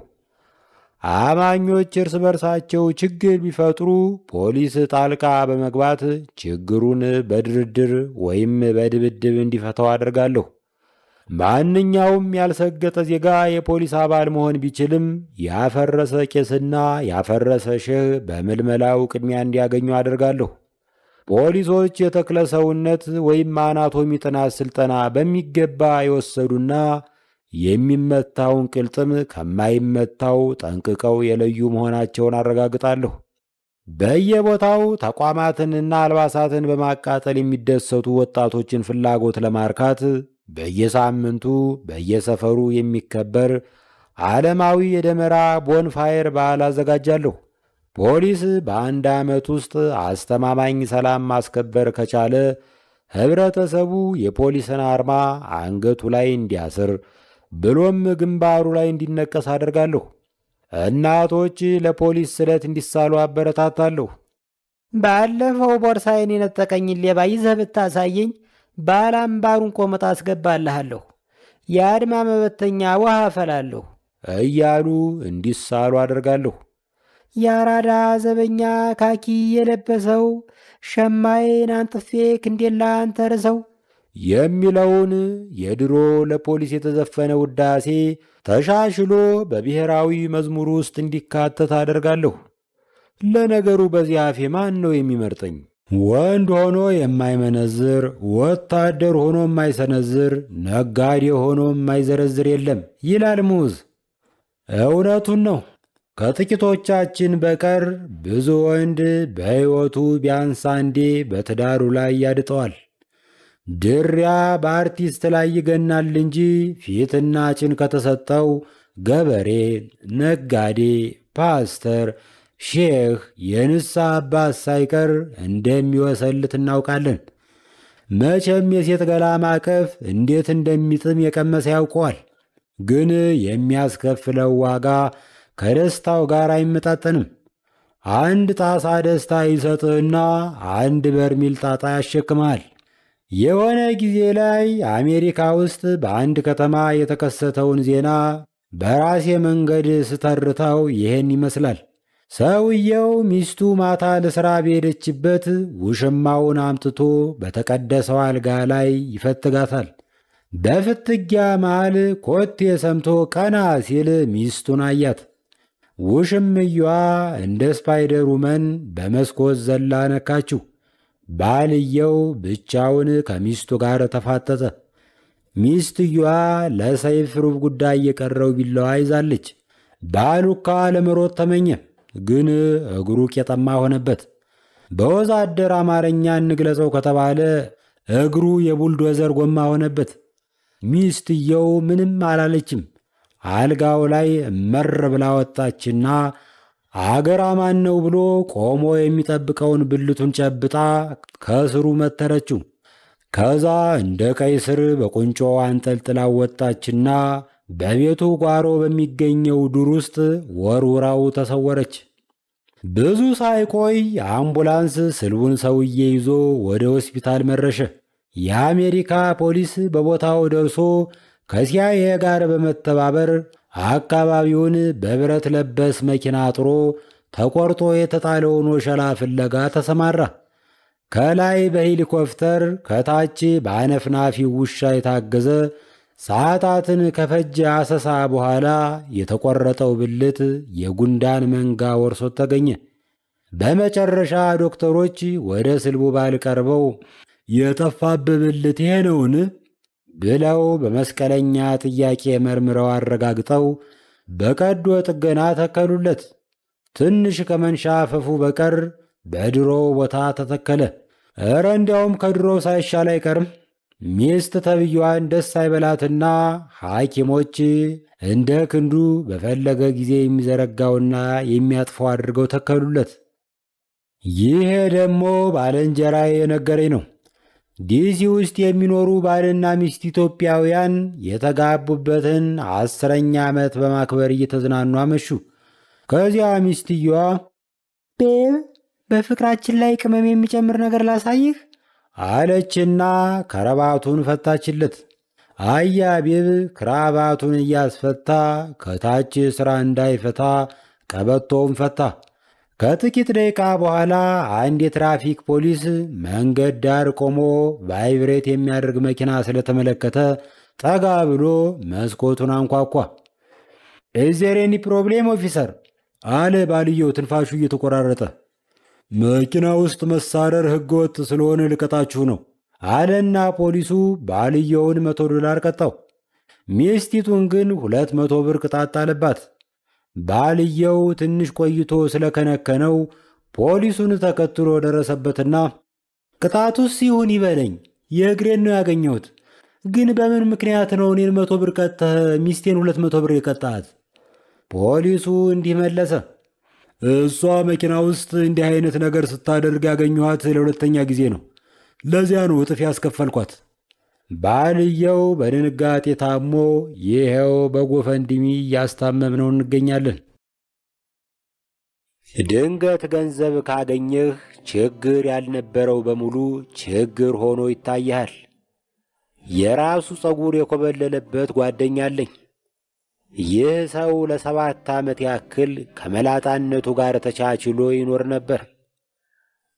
አማኞች እርስ በርሳቸው ችግር ቢፈጥሩ ፖሊስ ጣልቃ በመግባት ችግሩን በድርድር ወይም በድብድብ እንዲፈታው አደርጋለሁ። ማንኛውም ያልሰገጠ ዜጋ የፖሊስ አባል መሆን ቢችልም ያፈረሰ ቄስና ያፈረሰ ሼህ በምልመላው ቅድሚያ እንዲያገኙ አደርጋለሁ። ፖሊሶች የተክለ ሰውነት ወይም አናቶሚ ጥናት ስልጠና በሚገባ የወሰዱና የሚመታውን ቅልጥም ከማይመታው ጠንቅቀው የለዩ መሆናቸውን አረጋግጣለሁ። በየቦታው ተቋማትንና አልባሳትን በማቃጠል የሚደሰቱ ወጣቶችን ፍላጎት ለማርካት በየሳምንቱ በየሰፈሩ የሚከበር ዓለማዊ የደመራ ቦንፋየር በዓል አዘጋጃለሁ። ፖሊስ በ1 ዓመት ውስጥ አስተማማኝ ሰላም ማስከበር ከቻለ ህብረተሰቡ የፖሊስን አርማ አንገቱ ላይ እንዲያስር ብሎም ግንባሩ ላይ እንዲነቀስ አደርጋለሁ። እናቶች ለፖሊስ ስለት እንዲሳሉ አበረታታለሁ። ባለፈው ቦርሳዬን የነጠቀኝን ሌባ ይዘህ ብታሳየኝ ባላምባሩን ቆመጣ አስገባልሃለሁ፣ የአድማ መበተኛ ውሃ አፈላለሁ እያሉ እንዲሳሉ አደርጋለሁ። የአራዳ ዘበኛ ካኪ የለበሰው ሸማዬን አንጥፌ ክንዴላን ተርሰው የሚለውን የድሮ ለፖሊስ የተዘፈነ ውዳሴ ተሻሽሎ በብሔራዊ መዝሙር ውስጥ እንዲካተት አደርጋለሁ። ለነገሩ በዚህ አፌ ማን ነው የሚመርጠኝ? ወንድ ሆኖ የማይመነዝር፣ ወታደር ሆኖ የማይሰነዝር፣ ነጋዴ ሆኖ የማይዘረዝር የለም ይላል ሙዝ። እውነቱን ነው። ከጥቂቶቻችን በቀር ብዙ ወንድ በሕይወቱ ቢያንስ አንዴ በትዳሩ ላይ ያድጠዋል። ድሪያ በአርቲስት ላይ ይገናል እንጂ ፊትና ጭን ከተሰጠው ገበሬ፣ ነጋዴ፣ ፓስተር፣ ሼህ፣ የንስሐ አባት ሳይቀር እንደሚወሰልት እናውቃለን። መቼም የሴት ገላ ማቀፍ እንዴት እንደሚጥም የቀመሰ ያውቀዋል። ግን የሚያስከፍለው ዋጋ ከደስታው ጋር አይመጣጠንም። አንድ ጣሳ ደስታ ይሰጥህና አንድ በርሜል ጣጣ ያሸክመሃል። የሆነ ጊዜ ላይ አሜሪካ ውስጥ በአንድ ከተማ የተከሰተውን ዜና በራሴ መንገድ ስተርተው ይሄን ይመስላል። ሰውየው ሚስቱ ማታ ለሥራ በሄደችበት ውሽማውን አምጥቶ በተቀደሰው አልጋ ላይ ይፈትጋታል። በፍትጊያ መሃል ኮቴ ሰምቶ ቀና ሲል ሚስቱን አያት። ውሽምየዋ እንደ ስፓይደር ውመን በመስኮት ዘላ ነካችው። ባልየው ብቻውን ከሚስቱ ጋር ተፋጠጠ። ሚስትየዋ ለሰይፍ ሩብ ጉዳይ የቀረው ቢላዋ ይዛለች። ባሉካ ለመሮጥ ተመኘ፣ ግን እግሩ ቄጠማ ሆነበት። በወዛደር አማርኛ እንግለጸው ከተባለ እግሩ የቡልዶዘር ጎማ ሆነበት። ሚስትየው ምንም አላለችም። አልጋው ላይ መር ብላ ወጣችና አገር አማን ነው ብሎ ቆሞ የሚጠብቀውን ብልቱን ጨብጣ ከስሩ መተረችው። ከዛ እንደ ቀይ ስር በቁንጮ አንጠልጥላ ወጣችና በቤቱ ጓሮ በሚገኘው ዱር ውስጥ ወርውራው ተሰወረች። ብዙ ሳይቆይ አምቡላንስ ስልቡን ሰውዬ ይዞ ወደ ሆስፒታል መረሸ። የአሜሪካ ፖሊስ በቦታው ደርሶ ከሲአይኤ ጋር በመተባበር አካባቢውን በብረት ለበስ መኪና አጥሮ ተቆርጦ የተጣለውን ወሸላ ፍለጋ ተሰማራ። ከላይ በሄሊኮፕተር ከታች በአነፍናፊ ውሻ የታገዘ ሰዓታትን ከፈጀ አሰሳ በኋላ የተቆረጠው ብልት የጉንዳን መንጋ ወርሶት ተገኘ። በመጨረሻ ዶክተሮች ወደ ስልቡ ባል ቀርበው የጠፋብህ ብልት ይሄ ነውን ብለው በመስቀለኛ ጥያቄ መርምረው አረጋግጠው በቀዶ ጥገና ተከሉለት። ትንሽ ከመንሻፈፉ በቀር በድሮው ቦታ ተተከለ። እረ እንዲያውም ከድሮው ሳይሻል አይቀርም። ሚስት ተብያዋን ደስ አይበላትና ሐኪሞች እንደ ክንዱ በፈለገ ጊዜ የሚዘረጋውና የሚያጥፈው አድርገው ተከሉለት። ይሄ ደግሞ ባልንጀራዬ የነገረኝ ነው። ዲሲ ውስጥ የሚኖሩ ባልና ሚስት ኢትዮጵያውያን የተጋቡበትን 10ኛ ዓመት በማክበር እየተዝናኑ አመሹ። ከዚያ ሚስትየዋ ቤብ በፍቅራችን ላይ ቅመም የሚጨምር ነገር ላሳይህ አለችና ከረባቱን ፈታችለት። አያ ቤብ ክራባቱን እያስፈታ ከታች ሥራ እንዳይፈታ ቀበቶውን ፈታ። ከጥቂት ደቂቃ በኋላ አንድ የትራፊክ ፖሊስ መንገድ ዳር ቆሞ ቫይብሬት የሚያደርግ መኪና ስለተመለከተ ጠጋ ብሎ መስኮቱን አንኳኳ። ኢዝ ዜር ኤኒ ፕሮብሌም ኦፊሰር አለ ባልየው ትንፋሹ እየተቆራረጠ። መኪና ውስጥ መሳረር ሕገወጥ ስለሆነ ልቀጣችሁ ነው አለና ፖሊሱ ባልየውን $100 ቀጣው። ሚስቲቱን ግን 200 ብር ቅጣት ጣለባት። ባልየው ትንሽ ቆይቶ ስለከነከነው ፖሊሱን ተከትሎ ደረሰበትና ቅጣቱስ ይሁን ይበለኝ፣ የእግሬን ነው ያገኘሁት። ግን በምን ምክንያት ነው እኔን 100 ብር ቀጥተህ ሚስቴን 200 ብር የቀጣት? ፖሊሱ እንዲህ መለሰ። እሷ መኪና ውስጥ እንዲህ አይነት ነገር ስታደርግ ያገኘኋት ለሁለተኛ ጊዜ ነው። ለዚያ ነው እጥፍ ያስከፈልኳት። ባልየው በድንጋጤ ታሞ ይሄው በጎፈንድሚ እያስታመምነው እንገኛለን። ድንገት ገንዘብ ካገኘህ ችግር ያልነበረው በሙሉ ችግር ሆኖ ይታያል። የራሱ ፀጉር የኮበለለበት ጓደኛ አለኝ። ይህ ሰው ለ7 ዓመት ያክል ከመላጣነቱ ጋር ተቻችሎ ይኖር ነበር።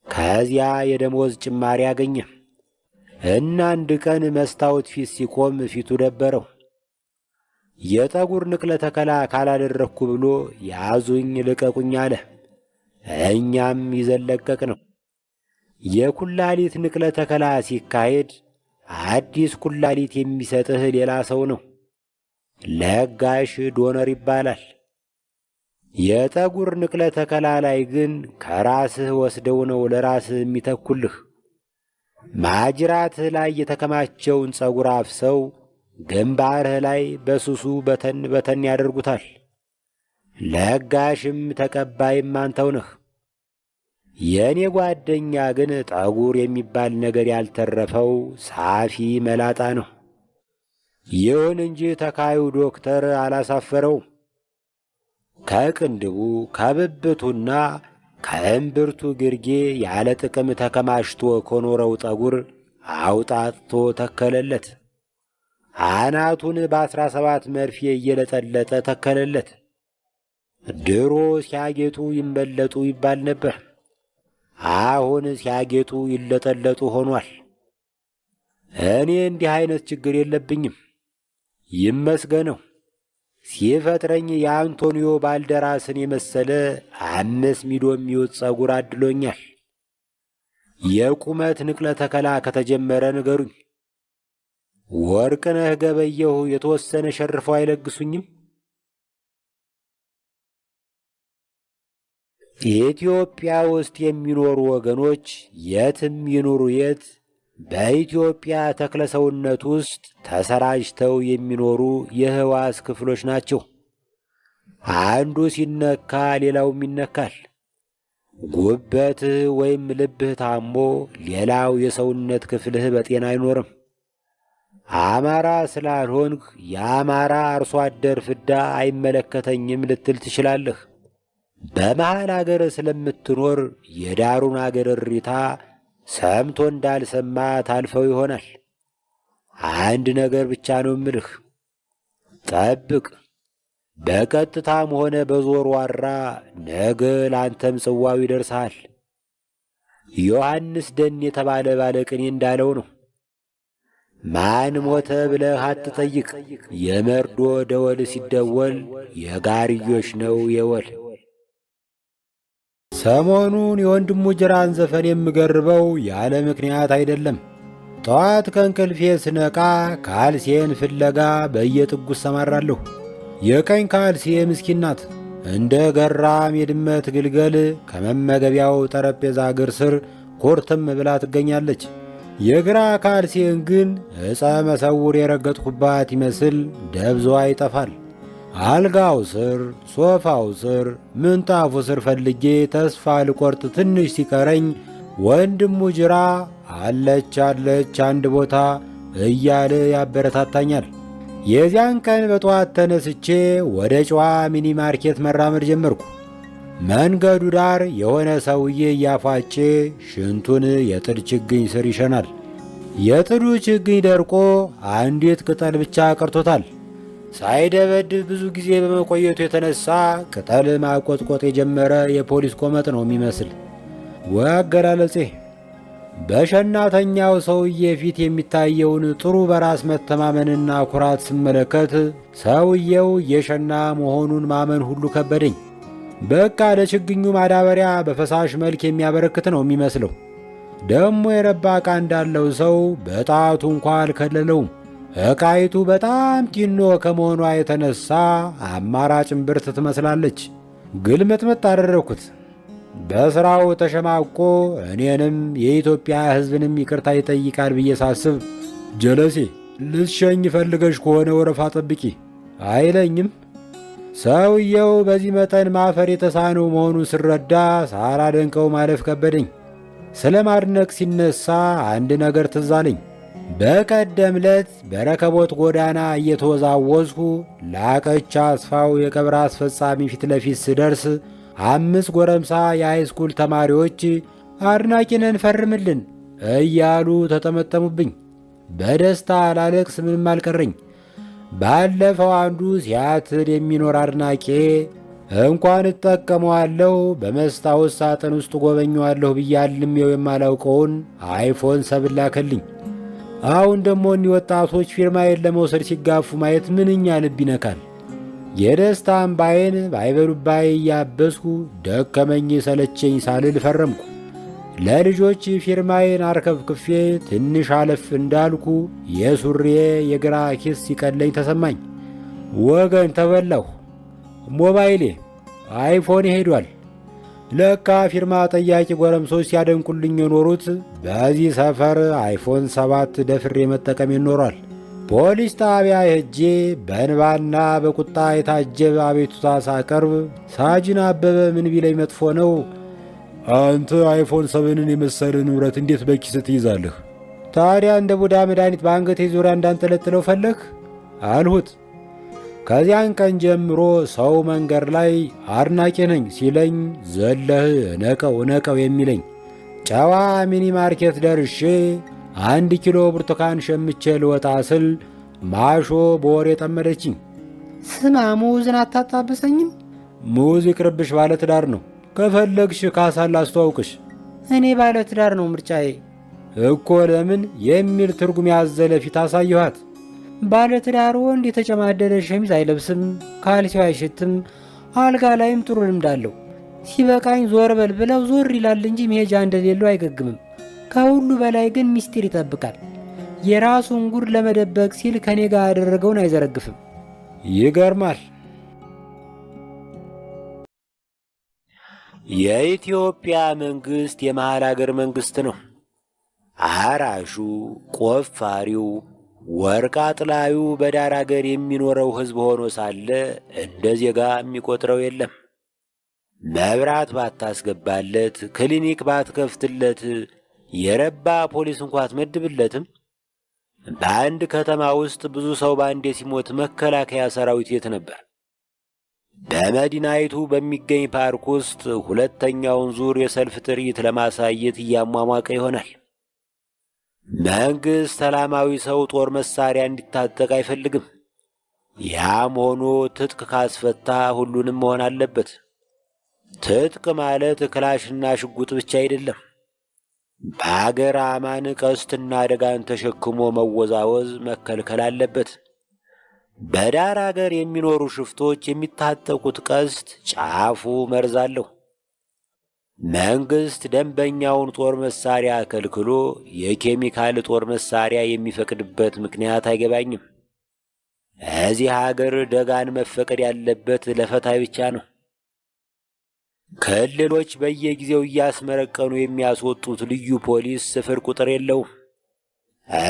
ከዚያ የደሞዝ ጭማሪ አገኘ እና አንድ ቀን መስታወት ፊት ሲቆም ፊቱ ደበረው። የፀጉር ንቅለ ተከላ ካላደረግኩ ብሎ ያዙኝ ልቀቁኝ አለ። እኛም ይዘለቀቅ ነው። የኩላሊት ንቅለ ተከላ ሲካሄድ አዲስ ኩላሊት የሚሰጥህ ሌላ ሰው ነው። ለጋሽ ዶነር ይባላል። የፀጉር ንቅለ ተከላ ላይ ግን ከራስህ ወስደው ነው ለራስህ የሚተኩልህ። ማጅራትህ ላይ የተከማቸውን ፀጉር አፍሰው ግንባርህ ላይ በስሱ በተን በተን ያደርጉታል። ለጋሽም ተቀባይም አንተው ነህ። የእኔ ጓደኛ ግን ጠጉር የሚባል ነገር ያልተረፈው ሳፊ መላጣ ነው። ይሁን እንጂ ተካዩ ዶክተር አላሳፈረው። ከቅንድቡ ከብብቱና ከእምብርቱ ግርጌ ያለ ጥቅም ተከማችቶ ከኖረው ጠጉር አውጣጥቶ ተከለለት። አናቱን በ17 መርፌ እየለጠለጠ ተከለለት። ድሮ ሲያጌጡ ይመለጡ ይባል ነበር። አሁን ሲያጌጡ ይለጠለጡ ሆኗል። እኔ እንዲህ አይነት ችግር የለብኝም፣ ይመስገነው። ሲፈጥረኝ የአንቶኒዮ ባልደራስን የመሰለ 5 ሚዶ የሚውጥ ጸጉር አድሎኛል። የቁመት ንቅለ ተከላ ከተጀመረ ንገሩኝ። ወርቅነህ ገበየሁ የተወሰነ ሸርፈው አይለግሱኝም? ኢትዮጵያ ውስጥ የሚኖሩ ወገኖች የትም ይኑሩ የት በኢትዮጵያ ተክለሰውነት ውስጥ ተሰራጭተው የሚኖሩ የሕዋስ ክፍሎች ናቸው። አንዱ ሲነካ ሌላውም ይነካል። ጉበትህ ወይም ልብህ ታሞ ሌላው የሰውነት ክፍልህ በጤና አይኖርም። አማራ ስላልሆንክ የአማራ አርሶ አደር ፍዳ አይመለከተኝም ልትል ትችላለህ። በመሃል አገር ስለምትኖር የዳሩን አገር እሪታ ሰምቶ እንዳልሰማ ታልፈው ይሆናል። አንድ ነገር ብቻ ነው እምልህ፣ ጠብቅ። በቀጥታም ሆነ በዞር ዋራ ነገ ላንተም ጽዋው ይደርሳል። ዮሐንስ ደን የተባለ ባለቅኔ እንዳለው ነው፣ ማን ሞተ ብለህ አትጠይቅ፣ የመርዶ ደወል ሲደወል የጋርዮሽ ነው የወል። ሰሞኑን የወንድሙ ጅራን ዘፈን የምገርበው ያለ ምክንያት አይደለም። ጠዋት ከእንቅልፌ ስነቃ ካልሴን ፍለጋ በየጥጉ ሰማራለሁ። የቀኝ ካልሴ ምስኪን ናት። እንደ ገራም የድመት ግልገል ከመመገቢያው ጠረጴዛ እግር ስር ኮርትም ብላ ትገኛለች። የግራ ካልሴን ግን ዕፀ መሰውር የረገጥኩባት ይመስል ደብዛዋ ይጠፋል። አልጋው ስር፣ ሶፋው ስር፣ ምንጣፉ ስር ፈልጌ ተስፋ ልቆርጥ ትንሽ ሲቀረኝ ወንድሙ ጅራ አለች አንድ ቦታ እያለ ያበረታታኛል። የዚያን ቀን በጠዋት ተነስቼ ወደ ጨዋ ሚኒ ማርኬት መራመድ ጀመርኩ። መንገዱ ዳር የሆነ ሰውዬ እያፏጬ ሽንቱን የጥድ ችግኝ ስር ይሸናል። የጥዱ ችግኝ ደርቆ አንዲት ቅጠል ብቻ ቀርቶታል። ሳይደበድብ ብዙ ጊዜ በመቆየቱ የተነሳ ቅጠል ማቆጥቆጥ የጀመረ የፖሊስ ቆመጥ ነው የሚመስል። ወይ አገላለጼ! በሸናተኛው ሰውዬ ፊት የሚታየውን ጥሩ በራስ መተማመንና ኩራት ስመለከት ሰውየው የሸና መሆኑን ማመን ሁሉ ከበደኝ። በቃ ለችግኙ ማዳበሪያ በፈሳሽ መልክ የሚያበረክት ነው የሚመስለው። ደሞ የረባ ዕቃ እንዳለው ሰው በጣቱ እንኳ አልከለለውም። ዕቃይቱ በጣም ጢኖ ከመሆኗ የተነሳ አማራጭ እምብርት ትመስላለች። ግልምጥምጥ አደረግኩት። በሥራው ተሸማቆ እኔንም የኢትዮጵያ ሕዝብንም ይቅርታ ይጠይቃል ብዬ ሳስብ ጀለሴ ልትሸኝ ፈልገሽ ከሆነ ወረፋ ጠብቂ አይለኝም። ሰውየው በዚህ መጠን ማፈር የተሳነው መሆኑን ስረዳ ሳላደንቀው ማለፍ ከበደኝ። ስለ ማድነቅ ሲነሳ አንድ ነገር ትዝ አለኝ። በቀደም ዕለት በረከቦት ጎዳና እየተወዛወዝኩ ላቀች አስፋው የቀብር አስፈጻሚ ፊት ለፊት ስደርስ 5 ጎረምሳ የሃይስኩል ተማሪዎች አድናቂነን ፈርምልን እያሉ ተጠመጠሙብኝ። በደስታ ላለቅስ ምንም አልቀረኝ። ባለፈው አንዱ ሲያትል የሚኖር አድናቄ እንኳን እጠቀመዋለሁ በመስታወት ሳጥን ውስጥ ጎበኘዋለሁ ብያልሜው የማላውቀውን አይፎን 7 ላከልኝ። አሁን ደግሞ እኒህ ወጣቶች ፊርማዬን ለመውሰድ ሲጋፉ ማየት ምንኛ ልብ ይነካል። የደስታ እምባዬን ባይበሉባይ እያበስኩ ደከመኝ ሰለቸኝ ሳልል ፈረምኩ። ለልጆች ፊርማዬን አርከፍክፌ ትንሽ አለፍ እንዳልኩ የሱሪዬ የግራ ኪስ ሲቀለኝ ተሰማኝ። ወገን ተበላሁ። ሞባይሌ አይፎን ሄዷል። ለካ ፊርማ ጠያቂ ጎረምሶች ሲያደንቁልኝ የኖሩት በዚህ ሰፈር አይፎን 7 ደፍሬ መጠቀም ይኖሯል። ፖሊስ ጣቢያ ሄጄ በእንባና በቁጣ የታጀበ አቤቱታ ሳቀርብ ሳጅን አበበ ምን ቢለኝ መጥፎ ነው፣ አንተ አይፎን 7ን የመሰለ ንብረት እንዴት በኪስ ትይዛለህ? ታዲያ እንደ ቡዳ መድኃኒት በአንገቴ ዙሪያ እንዳንጠለጥለው ፈለግ አልሁት። ከዚያን ቀን ጀምሮ ሰው መንገድ ላይ አድናቂ ነኝ ሲለኝ ዘለህ እነቀው የሚለኝ። ጨዋ ሚኒ ማርኬት ደርሼ 1 ኪሎ ብርቱካን ሸምቼ ልወጣ ስል ማሾ በወሬ ጠመደችኝ። ስማ ሙዝን አታጣብሰኝም? ሙዝ ይቅርብሽ፣ ባለትዳር ነው። ከፈለግሽ ካሳን ላስተዋውቅሽ። እኔ ባለትዳር ነው ምርጫዬ እኮ። ለምን የሚል ትርጉም ያዘለ ፊት አሳየኋት። ባለትዳር ወንድ የተጨማደደ ሸሚዝ አይለብስም፣ ካልሲው አይሸትም፣ አልጋ ላይም ጥሩ ልምድ አለው። ሲበቃኝ ዞር በል ብለው ዞር ይላል እንጂ መሄጃ እንደሌለው አይገግምም። ከሁሉ በላይ ግን ሚስጢር ይጠብቃል። የራሱን ጉድ ለመደበቅ ሲል ከኔ ጋር ያደረገውን አይዘረግፍም። ይገርማል። የኢትዮጵያ መንግስት የመሃል አገር መንግስት ነው። አራሹ፣ ቆፋሪው፣ ወርቅ አጥላዩ በዳር አገር የሚኖረው ህዝብ ሆኖ ሳለ እንደ ዜጋ የሚቆጥረው የለም። መብራት ባታስገባለት፣ ክሊኒክ ባትከፍትለት፣ የረባ ፖሊስ እንኳ አትመድብለትም። በአንድ ከተማ ውስጥ ብዙ ሰው ባንዴ ሲሞት መከላከያ ሰራዊት የት ነበር? በመዲናይቱ በሚገኝ ፓርክ ውስጥ ሁለተኛውን ዙር የሰልፍ ትርኢት ለማሳየት እያሟሟቀ ይሆናል። መንግሥት ሰላማዊ ሰው ጦር መሳሪያ እንዲታጠቅ አይፈልግም። ያም ሆኖ ትጥቅ ካስፈታ ሁሉንም መሆን አለበት። ትጥቅ ማለት ክላሽና ሽጉጥ ብቻ አይደለም። በአገር አማን ቀስትና አደጋን ተሸክሞ መወዛወዝ መከልከል አለበት። በዳር አገር የሚኖሩ ሽፍቶች የሚታጠቁት ቀስት ጫፉ መርዝ አለው። መንግሥት ደንበኛውን ጦር መሳሪያ ከልክሎ የኬሚካል ጦር መሳሪያ የሚፈቅድበት ምክንያት አይገባኝም። እዚህ አገር ደጋን መፈቀድ ያለበት ለፈታይ ብቻ ነው። ክልሎች በየጊዜው እያስመረቀኑ የሚያስወጡት ልዩ ፖሊስ ስፍር ቁጥር የለውም።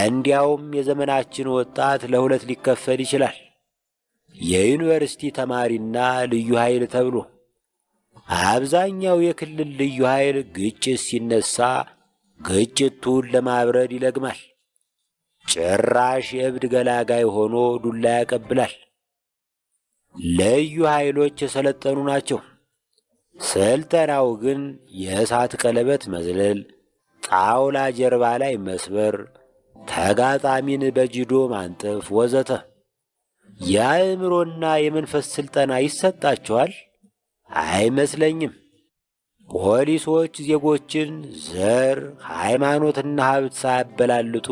እንዲያውም የዘመናችን ወጣት ለሁለት ሊከፈል ይችላል፣ የዩኒቨርሲቲ ተማሪና ልዩ ኃይል ተብሎ። አብዛኛው የክልል ልዩ ኃይል ግጭት ሲነሳ ግጭቱን ለማብረድ ይለግማል። ጭራሽ የእብድ ገላጋይ ሆኖ ዱላ ያቀብላል። ልዩ ኃይሎች የሰለጠኑ ናቸው። ስልጠናው ግን የእሳት ቀለበት መዝለል፣ ጣውላ ጀርባ ላይ መስበር፣ ተጋጣሚን በጅዶ ማንጠፍ ወዘተ። የአእምሮና የመንፈስ ስልጠና ይሰጣቸዋል? አይመስለኝም። ፖሊሶች ዜጎችን ዘር፣ ሃይማኖትና ሀብት ሳያበላልጡ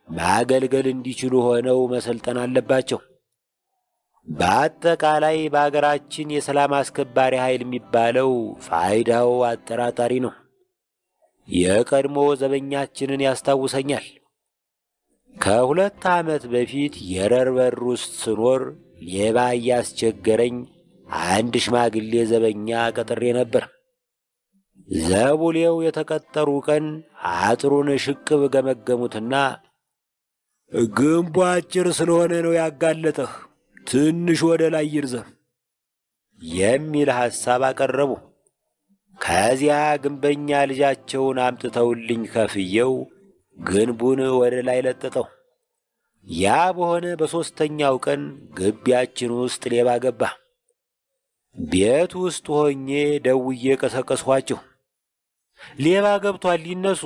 ማገልገል እንዲችሉ ሆነው መሰልጠን አለባቸው። በአጠቃላይ በአገራችን የሰላም አስከባሪ ኃይል የሚባለው ፋይዳው አጠራጣሪ ነው። የቀድሞ ዘበኛችንን ያስታውሰኛል። ከ2 ዓመት በፊት የረርበር ውስጥ ስኖር ሌባ እያስቸገረኝ አንድ ሽማግሌ ዘበኛ ቀጥሬ ነበር። ዘቡሌው የተቀጠሩ ቀን አጥሩን ሽቅብ ገመገሙትና ግንቡ አጭር ስለሆነ ነው ያጋለጠህ፣ ትንሽ ወደ ላይ ይርዘም የሚል ሐሳብ አቀረቡ። ከዚያ ግንበኛ ልጃቸውን አምጥተውልኝ ከፍየው ግንቡን ወደ ላይ ለጥጠው። ያ በሆነ በሦስተኛው ቀን ግቢያችን ውስጥ ሌባ ገባ። ቤት ውስጥ ሆኜ ደውዬ ቀሰቀስኋቸው። ሌባ ገብቷል ይነሱ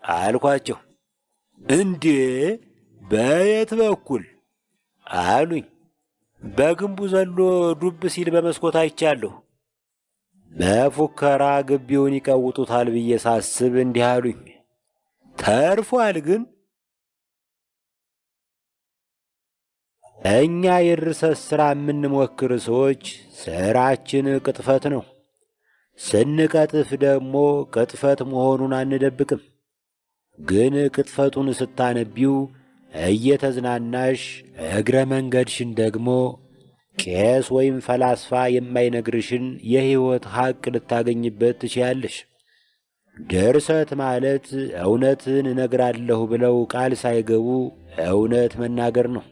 አልኳቸው። እንዴ በየት በኩል አሉኝ። በግንቡ ዘሎ ዱብ ሲል በመስኮት አይቻለሁ። በፉከራ ግቢውን ይቀውጡታል ብዬ ሳስብ እንዲህ አሉኝ። ተርፏል ግን እኛ የርዕሰት ሥራ የምንሞክር ሰዎች ሥራችን ቅጥፈት ነው። ስንቀጥፍ ደግሞ ቅጥፈት መሆኑን አንደብቅም። ግን ቅጥፈቱን ስታነቢው እየተዝናናሽ እግረ መንገድሽን ደግሞ ቄስ ወይም ፈላስፋ የማይነግርሽን የሕይወት ሐቅ ልታገኝበት ትችያለሽ። ድርሰት ማለት እውነትን እነግራለሁ ብለው ቃል ሳይገቡ እውነት መናገር ነው።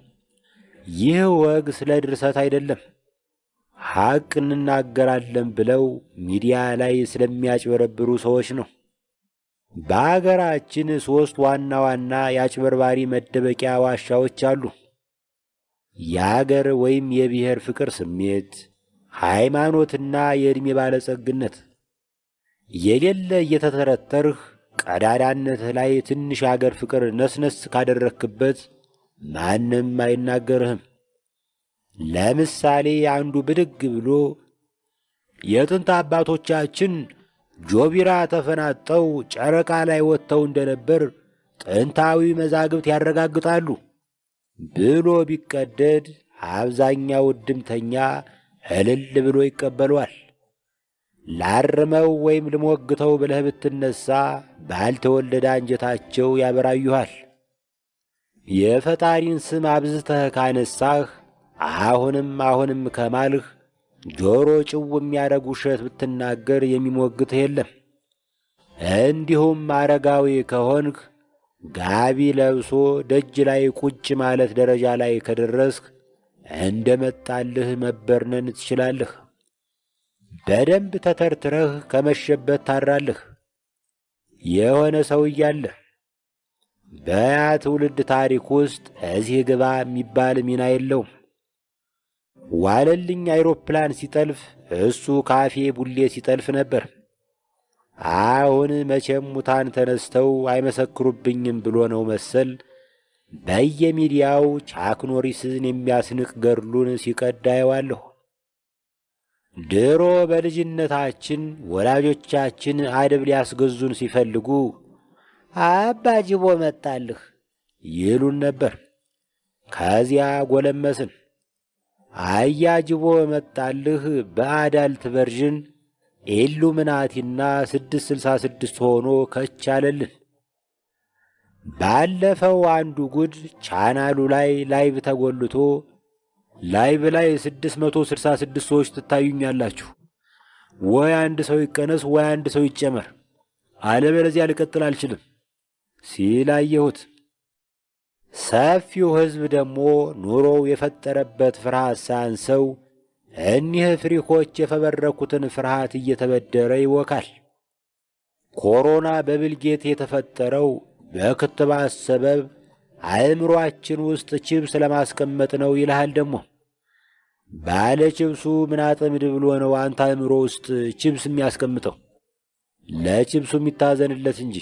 ይህ ወግ ስለ ድርሰት አይደለም። ሐቅ እንናገራለን ብለው ሚዲያ ላይ ስለሚያጭበረብሩ ሰዎች ነው። በአገራችን 3 ዋና ዋና የአጭበርባሪ መደበቂያ ዋሻዎች አሉ። የአገር ወይም የብሔር ፍቅር ስሜት፣ ሃይማኖትና የዕድሜ ባለጸግነት። የሌለ እየተተረተርህ ቀዳዳነትህ ላይ ትንሽ አገር ፍቅር ነስነስ ካደረክበት ማንም አይናገርህም። ለምሳሌ አንዱ ብድግ ብሎ የጥንት አባቶቻችን ጆቢራ ተፈናጠው ጨረቃ ላይ ወጥተው እንደነበር ጥንታዊ መዛግብት ያረጋግጣሉ ብሎ ቢቀደድ አብዛኛው እድምተኛ እልል ብሎ ይቀበሏል። ላርመው ወይም ልሞግተው ብለህ ብትነሳ ባልተወለደ አንጀታቸው ያበራዩሃል። የፈጣሪን ስም አብዝተህ ካነሳህ አሁንም ከማልህ ጆሮ ጭው የሚያደርግ ውሸት ብትናገር የሚሞግትህ የለም። እንዲሁም አረጋዊ ከሆንህ ጋቢ ለብሶ ደጅ ላይ ቁጭ ማለት ደረጃ ላይ ከደረስክ እንደ መጣልህ መበርነን ትችላለህ። በደንብ ተተርትረህ ከመሸበት ታራለህ። የሆነ ሰው እያለ በያ ትውልድ ታሪክ ውስጥ እዚህ ግባ የሚባል ሚና የለውም። ዋለልኝ አይሮፕላን ሲጠልፍ እሱ ካፌ ቡሌ ሲጠልፍ ነበር። አሁን መቼም ሙታን ተነስተው አይመሰክሩብኝም ብሎ ነው መሰል በየሚዲያው ቻክ ኖሪስን የሚያስንቅ ገድሉን ሲቀዳ አየዋለሁ። ድሮ በልጅነታችን ወላጆቻችን አደብ ሊያስገዙን ሲፈልጉ አባ ጅቦ መጣልህ ይሉን ነበር። ከዚያ ጎለመስን። አያ ጅቦ መጣልህ በአዳልት ቨርዥን ኢሉሚናቲና 666 ሆኖ ከቻለልን። ባለፈው አንዱ ጉድ ቻናሉ ላይ ላይቭ ተጎልቶ ላይቭ ላይ 666 ሰዎች ትታዩኛላችሁ፣ ወይ አንድ ሰው ይቀነስ ወይ አንድ ሰው ይጨመር፣ አለበለዚያ ልቀጥል አልችልም ሲል አየሁት። ሰፊው ሕዝብ ደግሞ ኑሮው የፈጠረበት ፍርሃት ሳያንሰው እኒህ ፍሪኮች የፈበረኩትን ፍርሃት እየተበደረ ይወካል። ኮሮና በብልጌት የተፈጠረው በክትባት ሰበብ አእምሮአችን ውስጥ ቺፕስ ለማስቀመጥ ነው ይልሃል። ደግሞ ባለ ቺፕሱ ምን አጥምድ ብሎ ነው አንተ አእምሮ ውስጥ ቺፕስ የሚያስቀምጠው? ለቺፕሱ የሚታዘንለት እንጂ።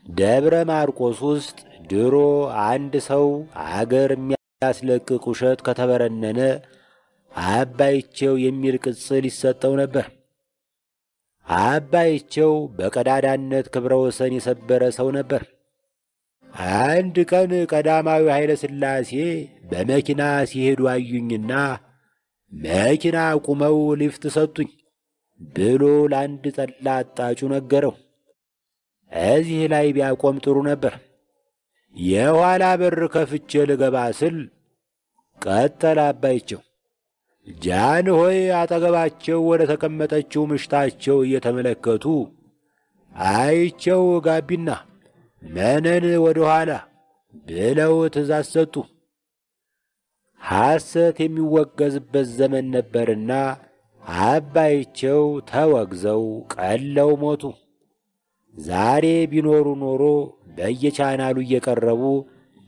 ደብረ ማርቆስ ውስጥ ድሮ አንድ ሰው አገር የሚያስለቅቅ ውሸት ከተበረነነ አባይቸው የሚል ቅጽል ይሰጠው ነበር። አባይቸው በቀዳዳነት ክብረ ወሰን የሰበረ ሰው ነበር። አንድ ቀን ቀዳማዊ ኃይለ ሥላሴ በመኪና ሲሄዱ አዩኝና መኪና ቁመው ሊፍት ሰጡኝ ብሎ ለአንድ ጠላ አጣጩ ነገረው። እዚህ ላይ ቢያቆም ጥሩ ነበር። የኋላ በር ከፍቼ ልገባ ስል ቀጠለ አባይቸው። ጃን ሆይ አጠገባቸው ወደ ተቀመጠችው ምሽታቸው እየተመለከቱ አይቸው ጋቢና መነን ወደ ኋላ ብለው ትእዛዝ ሰጡ። ሐሰት የሚወገዝበት ዘመን ነበርና አባይቸው ተወግዘው ቀለው ሞቱ። ዛሬ ቢኖሩ ኖሮ በየቻናሉ እየቀረቡ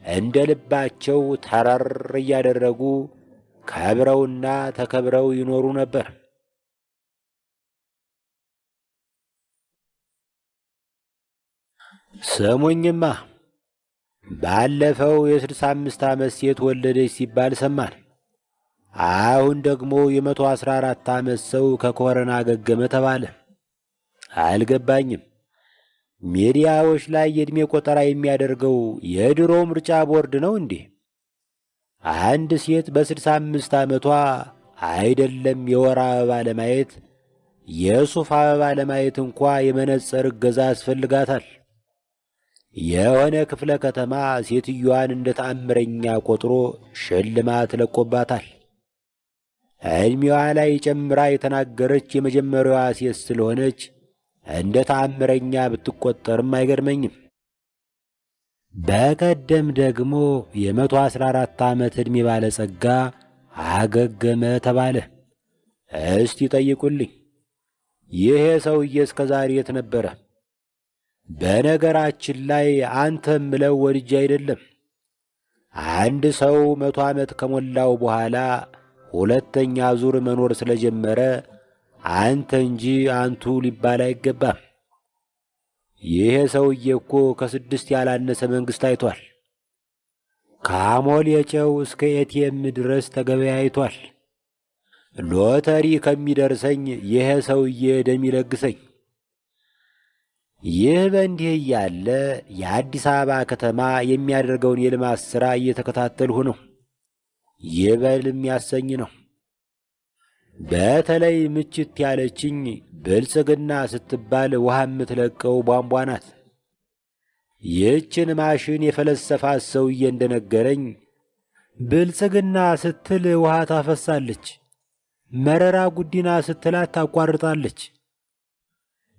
እንደ ልባቸው ተረር እያደረጉ ከብረውና ተከብረው ይኖሩ ነበር። ስሙኝማ፣ ባለፈው የ65 ዓመት ሴት ወለደች ሲባል ሰማን። አሁን ደግሞ የ114 ዓመት ሰው ከኮረና አገገመ ተባለ። አልገባኝም። ሚዲያዎች ላይ የዕድሜ ቆጠራ የሚያደርገው የድሮ ምርጫ ቦርድ ነው እንዴ? አንድ ሴት በ65 ዓመቷ አይደለም የወር አበባ ለማየት የሱፍ አበባ ለማየት እንኳ የመነጽር እገዛ ያስፈልጋታል። የሆነ ክፍለ ከተማ ሴትዮዋን እንደ ተአምረኛ ቆጥሮ ሽልማት ለቆባታል። ዕድሜዋ ላይ ጨምራ የተናገረች የመጀመሪያዋ ሴት ስለሆነች እንደ ተአምረኛ ብትቆጠርም አይገርመኝም። በቀደም ደግሞ የ114 ዓመት ዕድሜ ባለጸጋ አገገመ ተባለ። እስቲ ጠይቁልኝ፣ ይሄ ሰውዬ እስከ ዛሬ የት ነበረ? በነገራችን ላይ አንተም ምለው ወድጄ አይደለም። አንድ ሰው 100 ዓመት ከሞላው በኋላ ሁለተኛ ዙር መኖር ስለጀመረ አንተ እንጂ አንቱ ሊባል አይገባም። ይሄ ሰውዬ እኮ ከ6 ያላነሰ መንግሥት አይቷል። ከአሞሌ ጨው እስከ ኤቲኤም ድረስ ተገበያይቷል። ሎተሪ ከሚደርሰኝ ይሄ ሰውዬ ደም ይለግሰኝ። ይህ በእንዲህ እያለ የአዲስ አበባ ከተማ የሚያደርገውን የልማት ሥራ እየተከታተልሁ ነው። ይበል የሚያሰኝ ነው። በተለይ ምችት ያለችኝ ብልጽግና ስትባል ውሃ የምትለቀው ቧንቧ ናት። ይህችን ማሽን የፈለሰፋት ሰውዬ እንደነገረኝ ብልጽግና ስትል ውሃ ታፈሳለች፣ መረራ ጉዲና ስትላት ታቋርጣለች።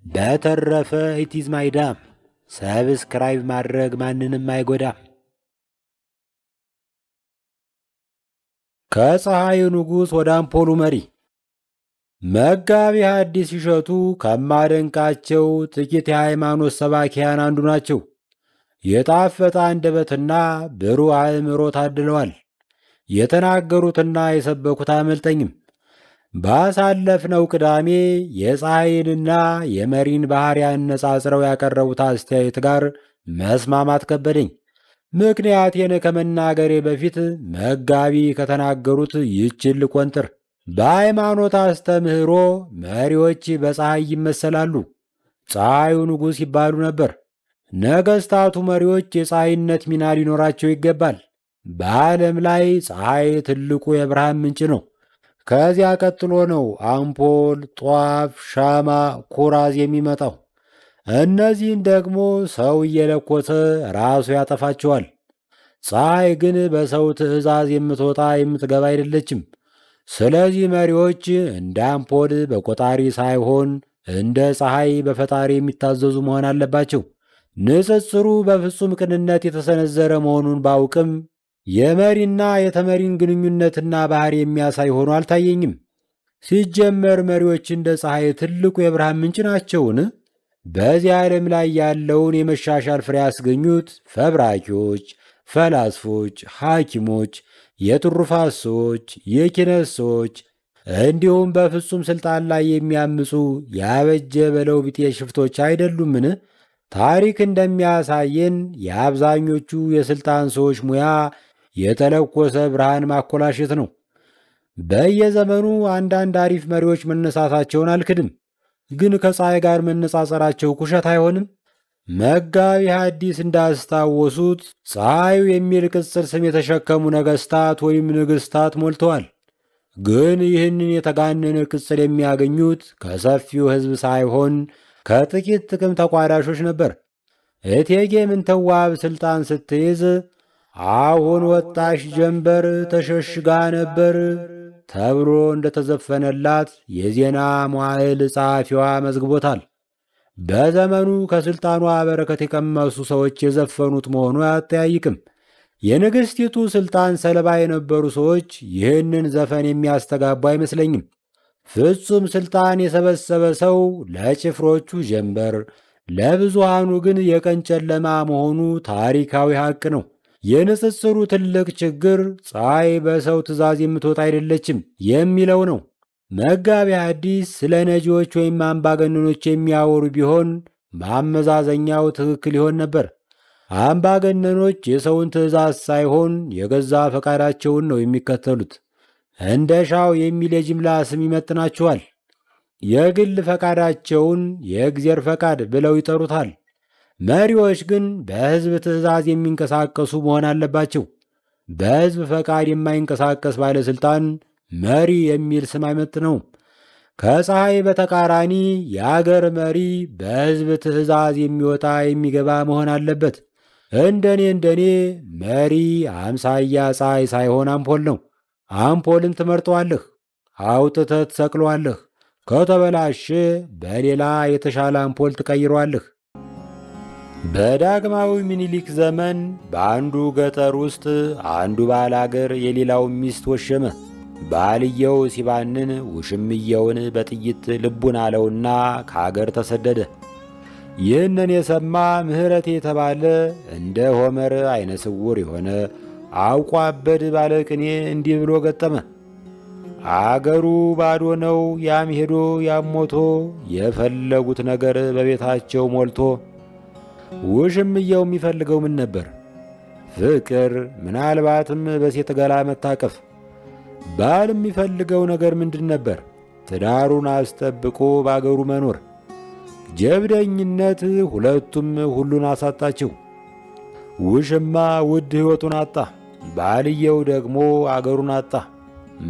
በተረፈ ኢቲዝ ማይዳም ሰብስክራይብ ማድረግ ማንንም አይጎዳም። ከፀሐዩ ንጉሥ ወደ አምፖሉ መሪ። መጋቢ ሐዲስ እሸቱ ከማደንቃቸው ጥቂት የሃይማኖት ሰባኪያን አንዱ ናቸው። የጣፈጠ አንደበትና ብሩህ አእምሮ ታድለዋል። የተናገሩትና የሰበኩት አያመልጠኝም። ባሳለፍነው ቅዳሜ የፀሐይንና የመሪን ባሕርይ አነጻጽረው ያቀረቡት አስተያየት ጋር መስማማት ከበደኝ። ምክንያቴን ከመናገሬ በፊት መጋቢ ከተናገሩት ይህችን ልቆንጥር። በሃይማኖት አስተምህሮ መሪዎች በፀሐይ ይመሰላሉ። ፀሐዩ ንጉሥ ይባሉ ነበር። ነገሥታቱ መሪዎች የፀሐይነት ሚና ሊኖራቸው ይገባል። በዓለም ላይ ፀሐይ ትልቁ የብርሃን ምንጭ ነው። ከዚያ ቀጥሎ ነው አምፖል፣ ጧፍ፣ ሻማ፣ ኩራዝ የሚመጣው። እነዚህን ደግሞ ሰው እየለኮሰ ራሱ ያጠፋቸዋል። ፀሐይ ግን በሰው ትእዛዝ የምትወጣ የምትገባ አይደለችም። ስለዚህ መሪዎች እንደ አምፖል በቆጣሪ ሳይሆን እንደ ፀሐይ በፈጣሪ የሚታዘዙ መሆን አለባቸው። ንጽጽሩ በፍጹም ቅንነት የተሰነዘረ መሆኑን ባውቅም የመሪና የተመሪን ግንኙነትና ባህሪ የሚያሳይ ሆኖ አልታየኝም። ሲጀመር መሪዎች እንደ ፀሐይ ትልቁ የብርሃን ምንጭ ናቸውን? በዚህ ዓለም ላይ ያለውን የመሻሻል ፍሬ ያስገኙት ፈብራኪዎች፣ ፈላስፎች፣ ሐኪሞች፣ የትሩፋት ሰዎች፣ የኪነት ሰዎች እንዲሁም በፍጹም ሥልጣን ላይ የሚያምፁ ያበጀ በለው ቢጤ ሽፍቶች አይደሉምን? ታሪክ እንደሚያሳየን የአብዛኞቹ የሥልጣን ሰዎች ሙያ የተለኮሰ ብርሃን ማኮላሸት ነው። በየዘመኑ አንዳንድ አሪፍ መሪዎች መነሳታቸውን አልክድም፣ ግን ከፀሐይ ጋር መነጻጸራቸው ኩሸት አይሆንም። መጋቢ ሐዲስ እንዳስታወሱት ፀሐዩ የሚል ቅጽል ስም የተሸከሙ ነገሥታት ወይም ንግሥታት ሞልተዋል። ግን ይህንን የተጋነነ ቅጽል የሚያገኙት ከሰፊው ሕዝብ ሳይሆን ከጥቂት ጥቅም ተቋዳሾች ነበር። እቴጌ ምንትዋብ ሥልጣን ስትይዝ አሁን ወጣሽ ጀንበር ተሸሽጋ ነበር ተብሎ እንደተዘፈነላት የዜና መዋዕል ጸሐፊዋ መዝግቦታል። በዘመኑ ከሥልጣኗ በረከት የቀመሱ ሰዎች የዘፈኑት መሆኑ አያጠያይቅም። የንግሥቲቱ ሥልጣን ሰለባ የነበሩ ሰዎች ይህንን ዘፈን የሚያስተጋቡ አይመስለኝም። ፍጹም ሥልጣን የሰበሰበ ሰው ለጭፍሮቹ ጀንበር፣ ለብዙሃኑ ግን የቀን ጨለማ መሆኑ ታሪካዊ ሐቅ ነው። የንጽጽሩ ትልቅ ችግር ፀሐይ በሰው ትእዛዝ የምትወጣ አይደለችም የሚለው ነው። መጋቢ ሐዲስ ስለ ነጂዎች ወይም አምባገነኖች የሚያወሩ ቢሆን ማመዛዘኛው ትክክል ይሆን ነበር። አምባገነኖች የሰውን ትእዛዝ ሳይሆን የገዛ ፈቃዳቸውን ነው የሚከተሉት። እንደ ሻው የሚል የጅምላ ስም ይመጥናቸዋል። የግል ፈቃዳቸውን የእግዚአብሔር ፈቃድ ብለው ይጠሩታል። መሪዎች ግን በሕዝብ ትእዛዝ የሚንቀሳቀሱ መሆን አለባቸው። በሕዝብ ፈቃድ የማይንቀሳቀስ ባለሥልጣን መሪ የሚል ስም አይመጥነውም። ከፀሐይ በተቃራኒ የአገር መሪ በሕዝብ ትእዛዝ የሚወጣ የሚገባ መሆን አለበት። እንደኔ መሪ አምሳያ ፀሐይ ሳይሆን አምፖል ነው። አምፖልን ትመርጠዋለህ፣ አውጥተህ ትሰቅለዋለህ። ከተበላሸ በሌላ የተሻለ አምፖል ትቀይረዋለህ። በዳግማዊ ምኒልክ ዘመን በአንዱ ገጠር ውስጥ አንዱ ባላገር የሌላው ሚስት ወሸመ። ባልየው ሲባንን ውሽምየውን በጥይት ልቡን አለውና ከአገር ተሰደደ። ይህንን የሰማ ምህረት የተባለ እንደ ሆመር አይነ ስውር የሆነ አውቆ አበድ ባለ ቅኔ እንዲህ ብሎ ገጠመ። አገሩ ባዶ ነው ያም ሄዶ ያም ሞቶ፣ የፈለጉት ነገር በቤታቸው ሞልቶ። ውሽምየው የሚፈልገው ምን ነበር? ፍቅር፣ ምናልባትም በሴት ገላ መታቀፍ። ባል የሚፈልገው ነገር ምንድን ነበር? ትዳሩን አስጠብቆ ባገሩ መኖር። ጀብደኝነት ሁለቱም ሁሉን አሳጣቸው። ውሽማ ውድ ሕይወቱን አጣ፣ ባልየው ደግሞ አገሩን አጣ።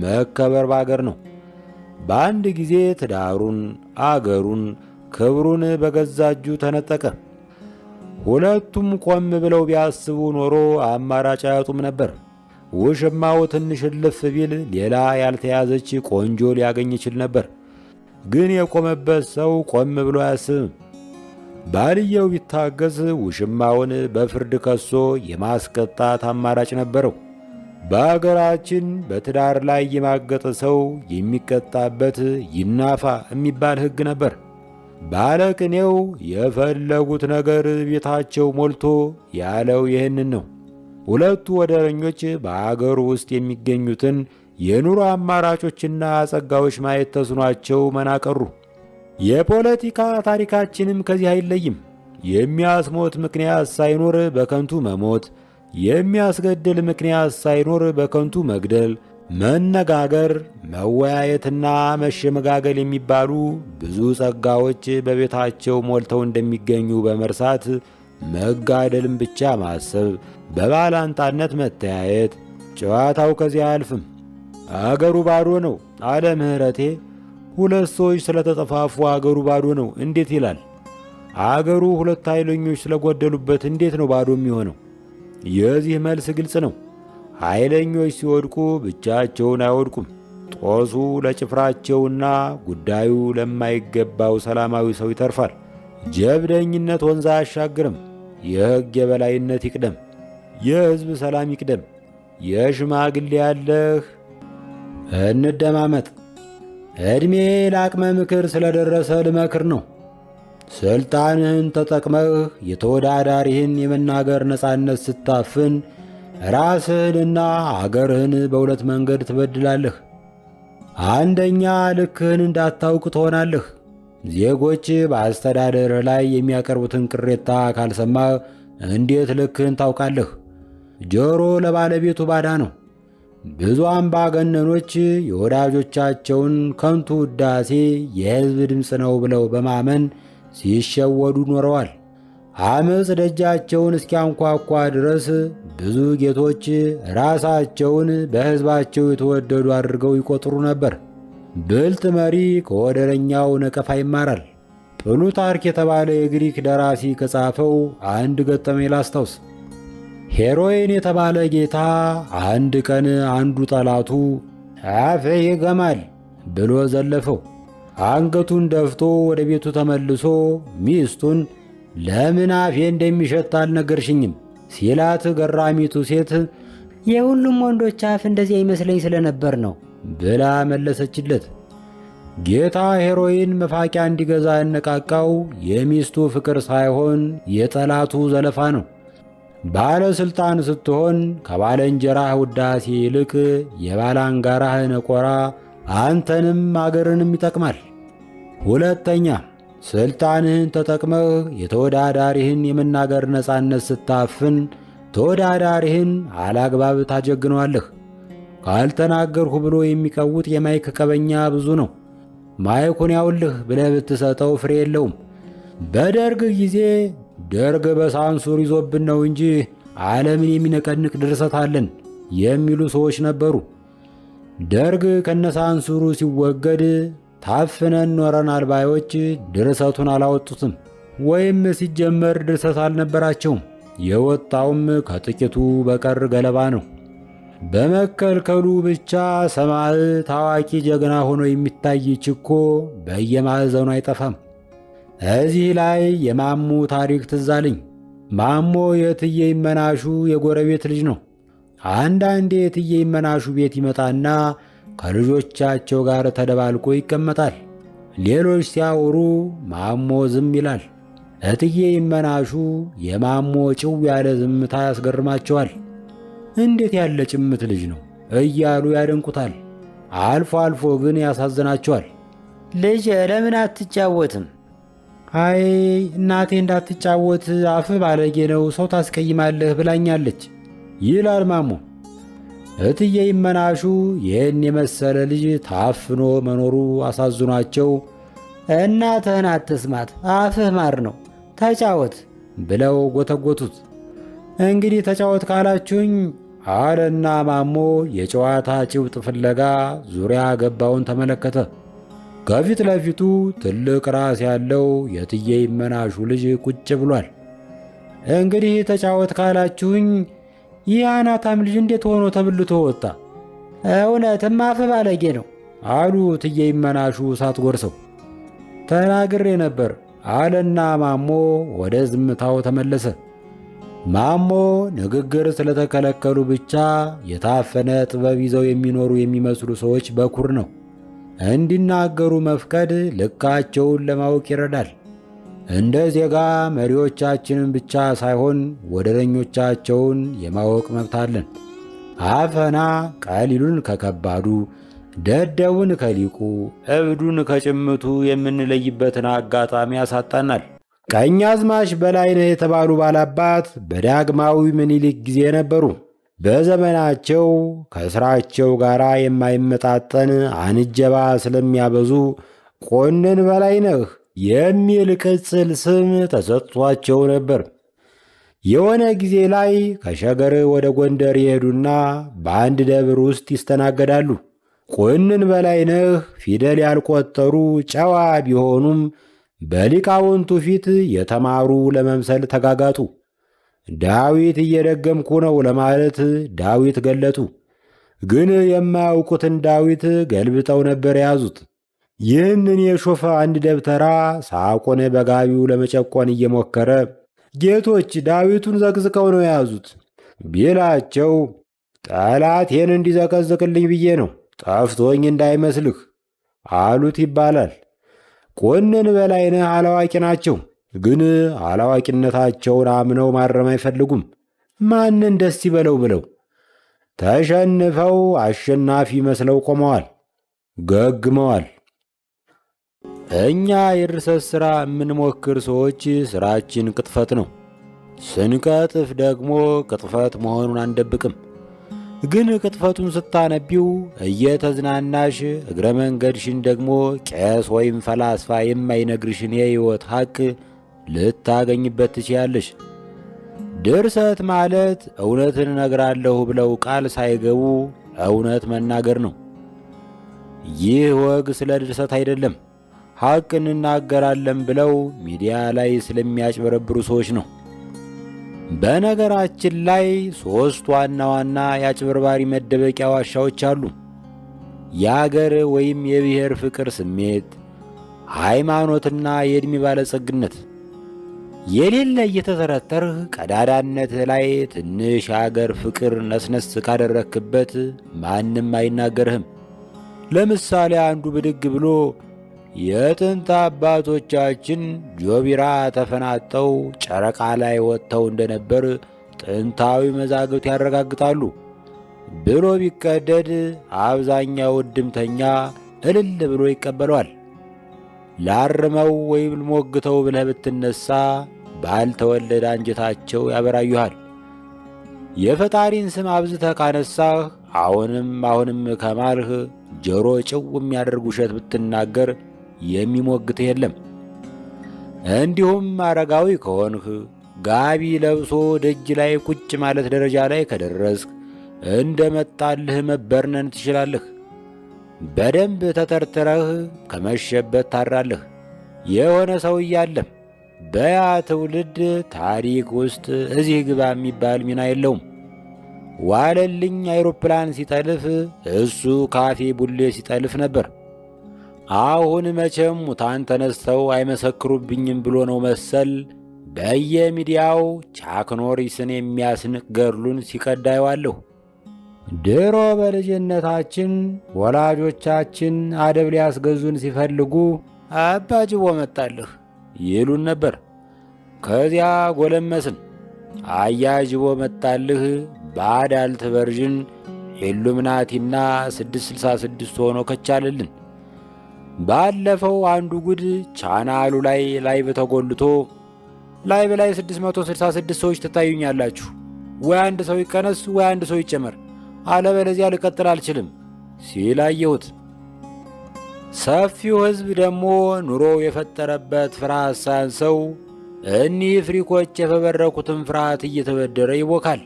መከበር በአገር ነው። በአንድ ጊዜ ትዳሩን፣ አገሩን፣ ክብሩን በገዛ እጁ ተነጠቀ። ሁለቱም ቆም ብለው ቢያስቡ ኖሮ አማራጭ አያጡም ነበር። ውሽማው ትንሽ እልፍ ቢል ሌላ ያልተያዘች ቆንጆ ሊያገኝ ይችል ነበር። ግን የቆመበት ሰው ቆም ብሎ አያስብም። ባልየው ቢታገዝ ውሽማውን በፍርድ ከሶ የማስቀጣት አማራጭ ነበረው። በአገራችን በትዳር ላይ የማገጠ ሰው የሚቀጣበት ይናፋ የሚባል ሕግ ነበር። ባለቅኔው የፈለጉት ነገር ቤታቸው ሞልቶ ያለው ይህንን ነው። ሁለቱ ወደረኞች በአገሩ ውስጥ የሚገኙትን የኑሮ አማራጮችና ጸጋዎች ማየት ተስኗቸው መናቀሩ። የፖለቲካ ታሪካችንም ከዚህ አይለይም። የሚያስሞት ምክንያት ሳይኖር በከንቱ መሞት፣ የሚያስገድል ምክንያት ሳይኖር በከንቱ መግደል፣ መነጋገር፣ መወያየትና መሸመጋገል የሚባሉ ብዙ ጸጋዎች በቤታቸው ሞልተው እንደሚገኙ በመርሳት መጋደልም ብቻ ማሰብ፣ በባላንጣነት መተያየት። ጨዋታው ከዚህ አያልፍም። አገሩ ባዶ ነው አለ ምህረቴ። ሁለት ሰዎች ስለተጠፋፉ አገሩ ባዶ ነው እንዴት ይላል? አገሩ ሁለት ኃይለኞች ስለጎደሉበት እንዴት ነው ባዶ የሚሆነው? የዚህ መልስ ግልጽ ነው። ኃይለኞች ሲወድቁ ብቻቸውን አይወድቁም። ጦሱ ለጭፍራቸውና ጉዳዩ ለማይገባው ሰላማዊ ሰው ይተርፋል። ጀብደኝነት ወንዝ አያሻግርም። የሕግ የበላይነት ይቅደም፣ የሕዝብ ሰላም ይቅደም። የሽማግሌ ያለህ እንደማመጥ። ዕድሜ ለአቅመ ምክር ስለደረሰ ልመክር ነው። ሥልጣንህን ተጠቅመህ የተወዳዳሪህን የመናገር ነጻነት ስታፍን ራስህንና አገርህን በሁለት መንገድ ትበድላለህ። አንደኛ ልክህን እንዳታውቅ ትሆናለህ። ዜጎች በአስተዳደርህ ላይ የሚያቀርቡትን ቅሬታ ካልሰማህ እንዴት ልክህን ታውቃለህ? ጆሮ ለባለቤቱ ባዳ ነው። ብዙ አምባገነኖች የወዳጆቻቸውን ከንቱ ውዳሴ የሕዝብ ድምፅ ነው ብለው በማመን ሲሸወዱ ኖረዋል። ዓመፅ ደጃቸውን እስኪያንኳኳ ድረስ ብዙ ጌቶች ራሳቸውን በሕዝባቸው የተወደዱ አድርገው ይቆጥሩ ነበር። ብልጥ መሪ ከወደረኛው ነቀፋ ይማራል። ፕሉታርክ የተባለ የግሪክ ደራሲ ከጻፈው አንድ ገጠመኝ ላስታውስ። ሄሮይን የተባለ ጌታ አንድ ቀን አንዱ ጠላቱ አፍህ ይገማል ብሎ ዘለፈው። አንገቱን ደፍቶ ወደ ቤቱ ተመልሶ ሚስቱን ለምን አፌ እንደሚሸት አልነገርሽኝም ሲላት፣ ገራሚቱ ሴት የሁሉም ወንዶች አፍ እንደዚያ ይመስለኝ ስለነበር ነው ብላ መለሰችለት። ጌታ ሄሮይን መፋቂያ እንዲገዛ ያነቃቃው የሚስቱ ፍቅር ሳይሆን የጠላቱ ዘለፋ ነው። ባለሥልጣን ስትሆን ከባለንጀራህ ውዳሴ ይልቅ የባላንጋራህ ነቆራ አንተንም አገርንም ይጠቅማል። ሁለተኛ፣ ሥልጣንህን ተጠቅመህ የተወዳዳሪህን የመናገር ነጻነት ስታፍን ተወዳዳሪህን አላግባብ ታጀግነዋለህ። ካልተናገርሁ ብሎ የሚቀውጥ የማይክ ቀበኛ ብዙ ነው። ማይኩን ያውልህ ብለህ ብትሰጠው ፍሬ የለውም። በደርግ ጊዜ ደርግ በሳንሱር ይዞብን ነው እንጂ ዓለምን የሚነቀንቅ ድርሰት አለን የሚሉ ሰዎች ነበሩ። ደርግ ከነሳንሱሩ ሲወገድ ታፍነን ኖረናል ባዮች ድርሰቱን አላወጡትም፣ ወይም ሲጀመር ድርሰት አልነበራቸውም። የወጣውም ከጥቂቱ በቀር ገለባ ነው። በመከልከሉ ብቻ ሰማዕ ታዋቂ ጀግና ሆኖ የሚታይ ችኮ በየማዕዘኑ አይጠፋም። እዚህ ላይ የማሙ ታሪክ ትዝ አለኝ። ማሞ የእትዬ ይመናሹ የጎረቤት ልጅ ነው። አንዳንዴ የእትዬ ይመናሹ ቤት ይመጣና ከልጆቻቸው ጋር ተደባልቆ ይቀመጣል። ሌሎች ሲያወሩ ማሞ ዝም ይላል። እትዬ ይመናሹ የማሞ ጭው ያለ ዝምታ ያስገርማቸዋል። እንዴት ያለ ጭምት ልጅ ነው እያሉ ያደንቁታል። አልፎ አልፎ ግን ያሳዝናቸዋል። ልጅ ለምን አትጫወትም? አይ እናቴ እንዳትጫወት አፍ ባለጌ ነው፣ ሰው ታስቀይማለህ ብላኛለች ይላል ማሞ። እትዬ ይመናሹ ይህን የመሰለ ልጅ ታፍኖ መኖሩ አሳዝኗቸው እናትህን አትስማት፣ አፍህ ማር ነው፣ ተጫወት ብለው ጎተጎቱት። እንግዲህ ተጫወት ካላችሁኝ አለና ማሞ የጨዋታ ጭብጥ ፍለጋ ዙሪያ ገባውን ተመለከተ። ከፊት ለፊቱ ትልቅ ራስ ያለው የእትዬ ይመናሹ ልጅ ቁጭ ብሏል። እንግዲህ ተጫወት ካላችሁኝ ይህ አናታም ልጅ እንዴት ሆኖ ተብልቶ ወጣ? እውነትም አፍ ባለጌ ነው አሉ እትዬ ይመናሹ እሳት ጎርሰው። ተናግሬ ነበር አለና ማሞ ወደ ዝምታው ተመለሰ። ማሞ ንግግር ስለተከለከሉ ብቻ የታፈነ ጥበብ ይዘው የሚኖሩ የሚመስሉ ሰዎች በኩር ነው። እንዲናገሩ መፍቀድ ልካቸውን ለማወቅ ይረዳል። እንደ ዜጋ መሪዎቻችንን ብቻ ሳይሆን ወደረኞቻቸውን የማወቅ መብት አለን። አፈና ቀሊሉን ከከባዱ፣ ደደቡን ከሊቁ፣ እብዱን ከጭምቱ የምንለይበትን አጋጣሚ ያሳጣናል። ቀኛዝማች በላይነህ የተባሉ ባላባት በዳግማዊ ምኒልክ ጊዜ ነበሩ። በዘመናቸው ከሥራቸው ጋር የማይመጣጠን አንጀባ ስለሚያበዙ ቆንን በላይነህ የሚል ቅጽል ስም ተሰጥቷቸው ነበር። የሆነ ጊዜ ላይ ከሸገር ወደ ጎንደር ይሄዱና በአንድ ደብር ውስጥ ይስተናገዳሉ። ቆንን በላይነህ ፊደል ያልቆጠሩ ጨዋ ቢሆኑም በሊቃውንቱ ፊት የተማሩ ለመምሰል ተጋጋጡ። ዳዊት እየደገምኩ ነው ለማለት ዳዊት ገለጡ። ግን የማያውቁትን ዳዊት ገልብጠው ነበር የያዙት። ይህንን የሾፈ አንድ ደብተራ ሳቆነ በጋቢው ለመጨቆን እየሞከረ ጌቶች ዳዊቱን ዘቅዝቀው ነው የያዙት ቢላቸው ጠላቴን እንዲዘቀዝቅልኝ ብዬ ነው፣ ጠፍቶኝ እንዳይመስልህ አሉት ይባላል። ቆንን በላይነህ አላዋቂ ናቸው። ግን አላዋቂነታቸውን አምነው ማረም አይፈልጉም። ማንን ደስ ይበለው ብለው ተሸንፈው አሸናፊ መስለው ቆመዋል፣ ገግመዋል። እኛ የርዕሰት ሥራ የምንሞክር ሰዎች ሥራችን ቅጥፈት ነው። ስንቀጥፍ ደግሞ ቅጥፈት መሆኑን አንደብቅም። ግን ቅጥፈቱን ስታነቢው እየተዝናናሽ እግረ መንገድሽን ደግሞ ቄስ ወይም ፈላስፋ የማይነግርሽን የሕይወት ሐቅ ልታገኝበት ትችያለሽ። ድርሰት ማለት እውነትን እነግራለሁ ብለው ቃል ሳይገቡ እውነት መናገር ነው። ይህ ወግ ስለ ድርሰት አይደለም፣ ሐቅ እንናገራለን ብለው ሚዲያ ላይ ስለሚያጭበረብሩ ሰዎች ነው። በነገራችን ላይ 3 ዋና ዋና የአጭበርባሪ መደበቂያ ዋሻዎች አሉ። የአገር ወይም የብሔር ፍቅር ስሜት፣ ሃይማኖትና የዕድሜ ባለጸግነት። የሌለ እየተተረተርህ ቀዳዳነት ላይ ትንሽ የአገር ፍቅር ነስነስ ካደረክበት ማንም አይናገርህም። ለምሳሌ አንዱ ብድግ ብሎ የጥንት አባቶቻችን ጆቢራ ተፈናጠው ጨረቃ ላይ ወጥተው እንደነበር ጥንታዊ መዛግብት ያረጋግጣሉ ብሎ ቢቀደድ አብዛኛው እድምተኛ እልል ብሎ ይቀበለዋል። ላርመው ወይም ልሞግተው ብለህ ብትነሳ ባልተወለደ አንጀታቸው ያበራዩሃል። የፈጣሪን ስም አብዝተህ ካነሳህ አሁንም ከማልህ ጆሮ ጭው የሚያደርግ ውሸት ብትናገር የሚሞግትህ የለም። እንዲሁም አረጋዊ ከሆንህ ጋቢ ለብሶ ደጅ ላይ ቁጭ ማለት ደረጃ ላይ ከደረስክ እንደመጣልህ መበርነን ትችላለህ። በደንብ ተተርትረህ ከመሸበት ታራለህ። የሆነ ሰው እያለም በያ ትውልድ ታሪክ ውስጥ እዚህ ግባ የሚባል ሚና የለውም። ዋለልኝ አይሮፕላን ሲጠልፍ እሱ ካፌ ቡሌ ሲጠልፍ ነበር። አሁን መቼም ሙታን ተነስተው አይመሰክሩብኝም ብሎ ነው መሰል በየሚዲያው ቻክ ኖሪስን የሚያስንቅ ገድሉን ሲቀዳይዋለሁ። ድሮ በልጅነታችን ወላጆቻችን አደብ ሊያስገዙን ሲፈልጉ አባ ጅቦ መጣልህ ይሉን ነበር። ከዚያ ጎለመስን። አያ ጅቦ መጣልህ በአዳልት ቨርዥን ኢሉሚናቲና 666 ሆኖ ከቻለልን። ባለፈው አንዱ ጉድ ቻናሉ ላይ በተጎልቶ ላይ በላይ 666 ሰዎች ትታዩኛላችሁ። ወይ አንድ ሰው ይቀነስ ወይ አንድ ሰው ይጨመር፣ አለበለዚያ ልቀጥል አልችልም ሲል አየሁት። ሰፊው ሕዝብ ደግሞ ኑሮ የፈጠረበት ፍርሃት ሳያንሰው እኒህ ፍሪኮች የፈበረኩትን ፍርሃት እየተበደረ ይቦካል።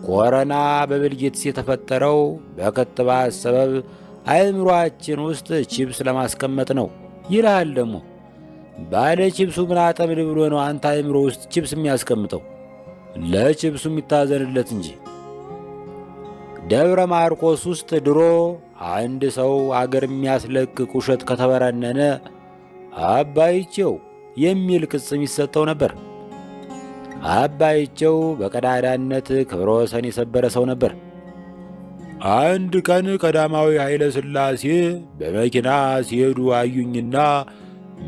ኮረና በብልጌትስ የተፈጠረው በክትባት ሰበብ አእምሮአችን ውስጥ ቺፕስ ለማስቀመጥ ነው ይልሃል። ደግሞ ባለ ቺፕሱ ምን አጠብል ብሎ ነው አንተ አእምሮ ውስጥ ቺፕስ የሚያስቀምጠው? ለቺፕሱ የሚታዘንለት እንጂ። ደብረ ማርቆስ ውስጥ ድሮ አንድ ሰው አገር የሚያስለቅቅ ውሸት ከተበረነነ አባይቸው የሚል ቅጽም ይሰጠው ነበር። አባይቸው በቀዳዳነት ክብረ ወሰን የሰበረ ሰው ነበር። አንድ ቀን ቀዳማዊ ኃይለ ሥላሴ በመኪና ሲሄዱ አዩኝና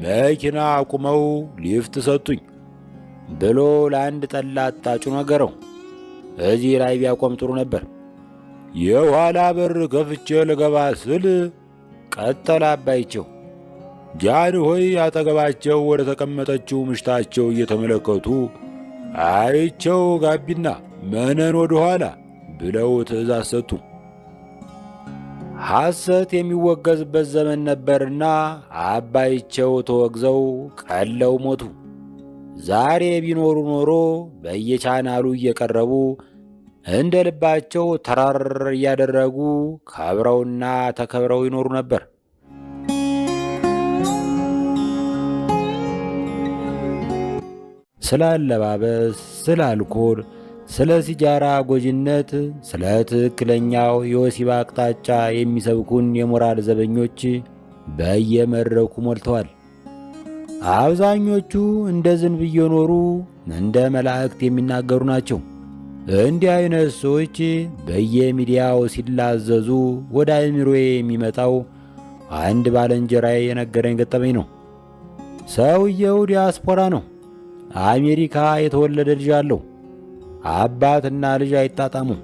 መኪና አቁመው ሊፍት ሰጡኝ ብሎ ለአንድ ጠላ አጣጩ ነገረው። እዚህ ላይ ቢያቆም ጥሩ ነበር። የኋላ በር ከፍቼ ልገባ ስል ቀጠለ አባይቸው። ጃንሆይ አጠገባቸው ወደ ተቀመጠችው ምሽታቸው እየተመለከቱ አይቸው ጋቢና መነን ወደ ኋላ ብለው ትእዛዝ ሰጡ። ሐሰት የሚወገዝበት ዘመን ነበርና አባይቸው ተወግዘው ቀለው ሞቱ። ዛሬ ቢኖሩ ኖሮ በየቻናሉ እየቀረቡ እንደ ልባቸው ተራር እያደረጉ ከብረውና ተከብረው ይኖሩ ነበር። ስለ አለባበስ፣ ስለ አልኮል፣ ስለ ሲጃራ ጎጂነት፣ ስለ ትክክለኛው የወሲብ አቅጣጫ የሚሰብኩን የሞራል ዘበኞች በየመድረኩ ሞልተዋል። አብዛኞቹ እንደ ዝንብ እየኖሩ እንደ መላእክት የሚናገሩ ናቸው። እንዲህ አይነት ሰዎች በየሚዲያው ሲላዘዙ ወደ አእምሮዬ የሚመጣው አንድ ባልንጀራዬ የነገረኝ ገጠመኝ ነው። ሰውየው ዲያስፖራ ነው። አሜሪካ የተወለደ ልጅ አለው። አባትና ልጅ አይጣጣሙም።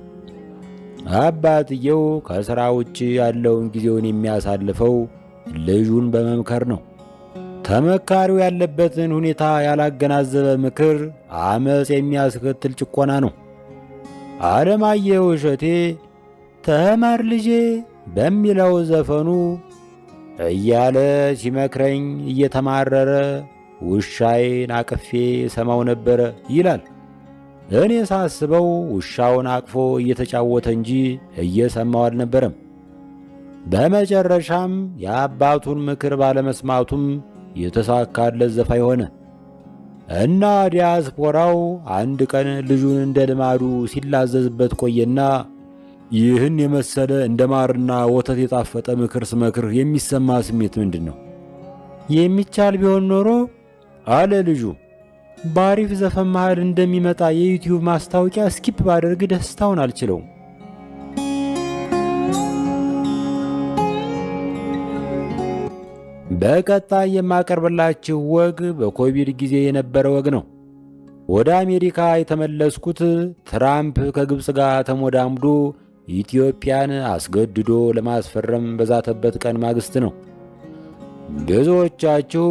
አባትየው ከሥራ ውጭ ያለውን ጊዜውን የሚያሳልፈው ልጁን በመምከር ነው። ተመካሪው ያለበትን ሁኔታ ያላገናዘበ ምክር አመፅ የሚያስከትል ጭቆና ነው። አለማየሁ እሸቴ ተማር ልጄ በሚለው ዘፈኑ እያለ ሲመክረኝ እየተማረረ ውሻዬን አቅፌ ሰማው ነበረ ይላል። እኔ ሳስበው ውሻውን አቅፎ እየተጫወተ እንጂ እየሰማው አልነበረም። በመጨረሻም የአባቱን ምክር ባለመስማቱም የተሳካለት ዘፋኝ ሆነ እና ዲያስፖራው አንድ ቀን ልጁን እንደ ልማዱ ሲላዘዝበት ቆየና ይህን የመሰለ እንደ ማርና ወተት የጣፈጠ ምክር ስመክር የሚሰማ ስሜት ምንድን ነው? የሚቻል ቢሆን ኖሮ አለ ልጁ፣ ባሪፍ ዘፈን መሃል እንደሚመጣ የዩቲዩብ ማስታወቂያ ስኪፕ ባደርግ ደስታውን አልችለውም። በቀጣይ የማቀርብላችሁ ወግ በኮቪድ ጊዜ የነበረ ወግ ነው። ወደ አሜሪካ የተመለስኩት ትራምፕ ከግብፅ ጋር ተሞዳምዶ ኢትዮጵያን አስገድዶ ለማስፈረም በዛተበት ቀን ማግስት ነው። ብዙዎቻችሁ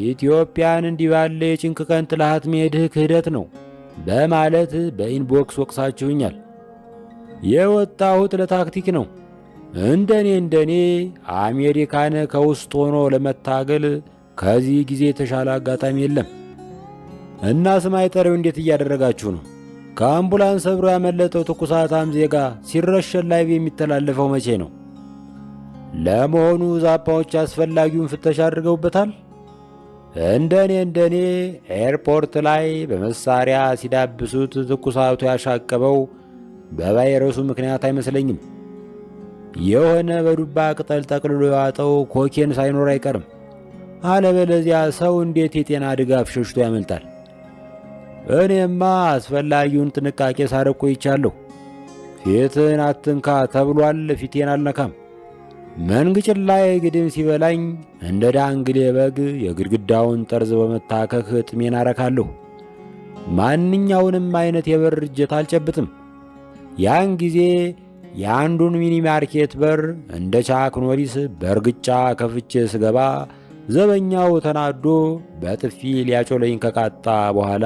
ኢትዮጵያን እንዲህ ባለ የጭንቅ ቀን ጥላት መሄድህ ክህደት ነው በማለት በኢንቦክስ ወቅሳችሁኛል። የወጣሁት ለታክቲክ ነው። እንደኔ አሜሪካን ከውስጥ ሆኖ ለመታገል ከዚህ ጊዜ የተሻለ አጋጣሚ የለም። እና ስማይ ጠሪው እንዴት እያደረጋችሁ ነው? ከአምቡላንስ ሰብሮ ያመለጠው ትኩሳታም ዜጋ ሲረሸን ላይቭ የሚተላለፈው መቼ ነው? ለመሆኑ ዛፓዎች አስፈላጊውን ፍተሻ አድርገውበታል? እንደኔ ኤርፖርት ላይ በመሳሪያ ሲዳብሱት ትኩሳቱ ያሻቀበው በቫይረሱ ምክንያት አይመስለኝም። የሆነ በዱባ ቅጠል ጠቅልሎ የዋጠው ኮኬን ሳይኖር አይቀርም። አለበለዚያ ሰው እንዴት የጤና ድጋፍ ሸሽቶ ያመልጣል? እኔማ አስፈላጊውን ጥንቃቄ ሳረግ ቆይቻለሁ። ፊትን አትንካ ተብሏል። ፊቴን አልነካም። መንግጭን ላይ ግድም ሲበላኝ እንደ ዳንግሌ በግ የግድግዳውን ጠርዝ በመታከክ ጥሜን አረካለሁ። ማንኛውንም አይነት የበር እጀት አልጨብጥም። ያን ጊዜ የአንዱን ሚኒ ማርኬት በር እንደ ቻክ ኖሪስ በእርግጫ ከፍቼ ስገባ ዘበኛው ተናዶ በጥፊ ሊያጮለኝ ከቃጣ በኋላ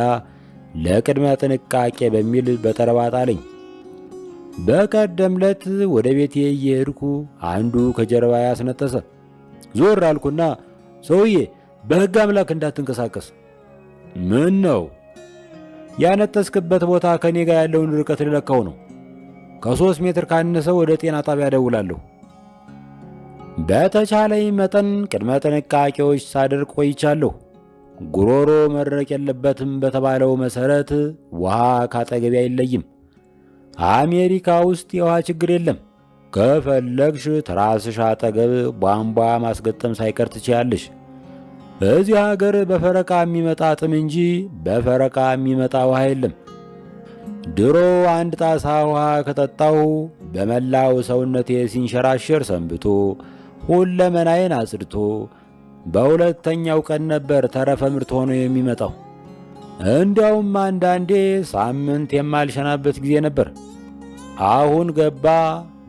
ለቅድመ ጥንቃቄ በሚል በጠረባ ጣለኝ። በቀደም ዕለት ወደ ቤቴ እየሄድኩ አንዱ ከጀርባ ያስነጠሰ። ዞር አልኩና ሰውዬ በሕግ አምላክ እንዳትንቀሳቀስ። ምን ነው? ያነጠስክበት ቦታ ከኔ ጋር ያለውን ርቀት ልለካው ነው። ከ3 ሜትር ካነሰ ወደ ጤና ጣቢያ ደውላለሁ። በተቻለኝ መጠን ቅድመ ጥንቃቄዎች ሳደርግ ቆይቻለሁ። ጉሮሮ መድረቅ የለበትም በተባለው መሰረት ውሃ ካጠገቤ አይለይም። አሜሪካ ውስጥ የውሃ ችግር የለም። ከፈለግሽ ትራስሽ አጠገብ ቧንቧ ማስገጠም ሳይቀር ትችያለሽ። በዚህ ሀገር በፈረቃ የሚመጣ ጥም እንጂ በፈረቃ የሚመጣ ውሃ የለም። ድሮ አንድ ጣሳ ውሃ ከጠጣሁ በመላው ሰውነቴ ሲንሸራሸር ሰንብቶ ሁለመናዬን አጽድቶ በሁለተኛው ቀን ነበር ተረፈ ምርት ሆኖ የሚመጣው። እንዲያውም አንዳንዴ ሳምንት የማልሸናበት ጊዜ ነበር። አሁን ገባ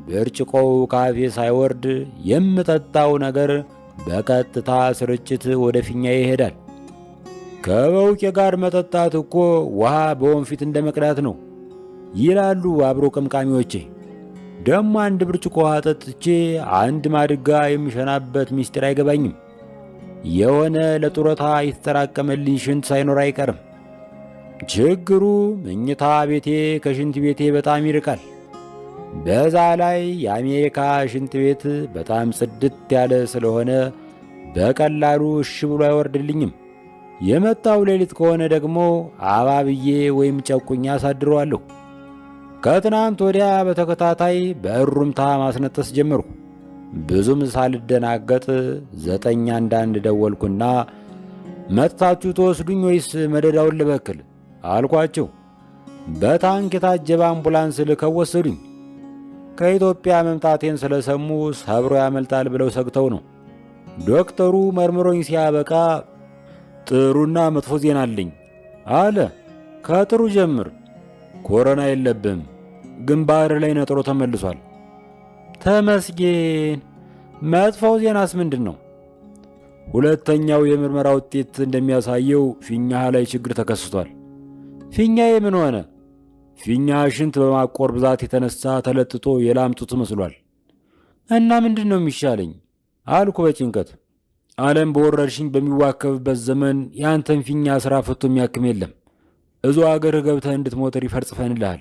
ብርጭቆው ካፌ ሳይወርድ የምጠጣው ነገር በቀጥታ ስርጭት ወደ ፊኛዬ ይሄዳል። ከበውቄ ጋር መጠጣት እኮ ውሃ በወንፊት እንደ መቅዳት ነው ይላሉ አብሮ ቀምቃሚዎቼ። ደሞ አንድ ብርጭቆ ውሃ ጠጥቼ አንድ ማድጋ የሚሸናበት ምስጢር አይገባኝም። የሆነ ለጡረታ የተጠራቀመልኝ ሽንት ሳይኖር አይቀርም። ችግሩ መኝታ ቤቴ ከሽንት ቤቴ በጣም ይርቃል። በዛ ላይ የአሜሪካ ሽንት ቤት በጣም ጽድት ያለ ስለሆነ በቀላሉ እሺ ብሎ አይወርድልኝም። የመጣው ሌሊት ከሆነ ደግሞ አባብዬ ወይም ጨቁኛ አሳድረዋለሁ። ከትናንት ወዲያ በተከታታይ በእሩምታ ማስነጠስ ጀመርኩ። ብዙም ሳልደናገጥ 911 ደወልኩና መጥታችሁ ተወስዱኝ ወይስ መደዳውን ልበክል አልኳቸው። በታንክ የታጀበ አምቡላንስ ልከው ወሰዱኝ። ከኢትዮጵያ መምጣቴን ስለሰሙ ሰብሮ ያመልጣል ብለው ሰግተው ነው። ዶክተሩ መርምሮኝ ሲያበቃ ጥሩና መጥፎ ዜና አለኝ አለ። ከጥሩ ጀምር። ኮሮና የለብም፣ ግንባር ላይ ነጥሮ ተመልሷል። ተመስገን። መጥፎው ዜናስ ምንድን ነው? ሁለተኛው የምርመራ ውጤት እንደሚያሳየው ፊኛህ ላይ ችግር ተከስቷል። ፊኛዬ ምን ሆነ? ፊኛ ሽንት በማቆር ብዛት የተነሳ ተለጥጦ የላምጡት መስሏል። እና ምንድን ነው የሚሻለኝ አልኩ በጭንቀት። ዓለም በወረርሽኝ በሚዋከብበት ዘመን ያንተን ፊኛ ስራ ፈቶ የሚያክም የለም። እዙ አገር ገብተህ እንድትሞት ሪፈር ጽፈንልሃል።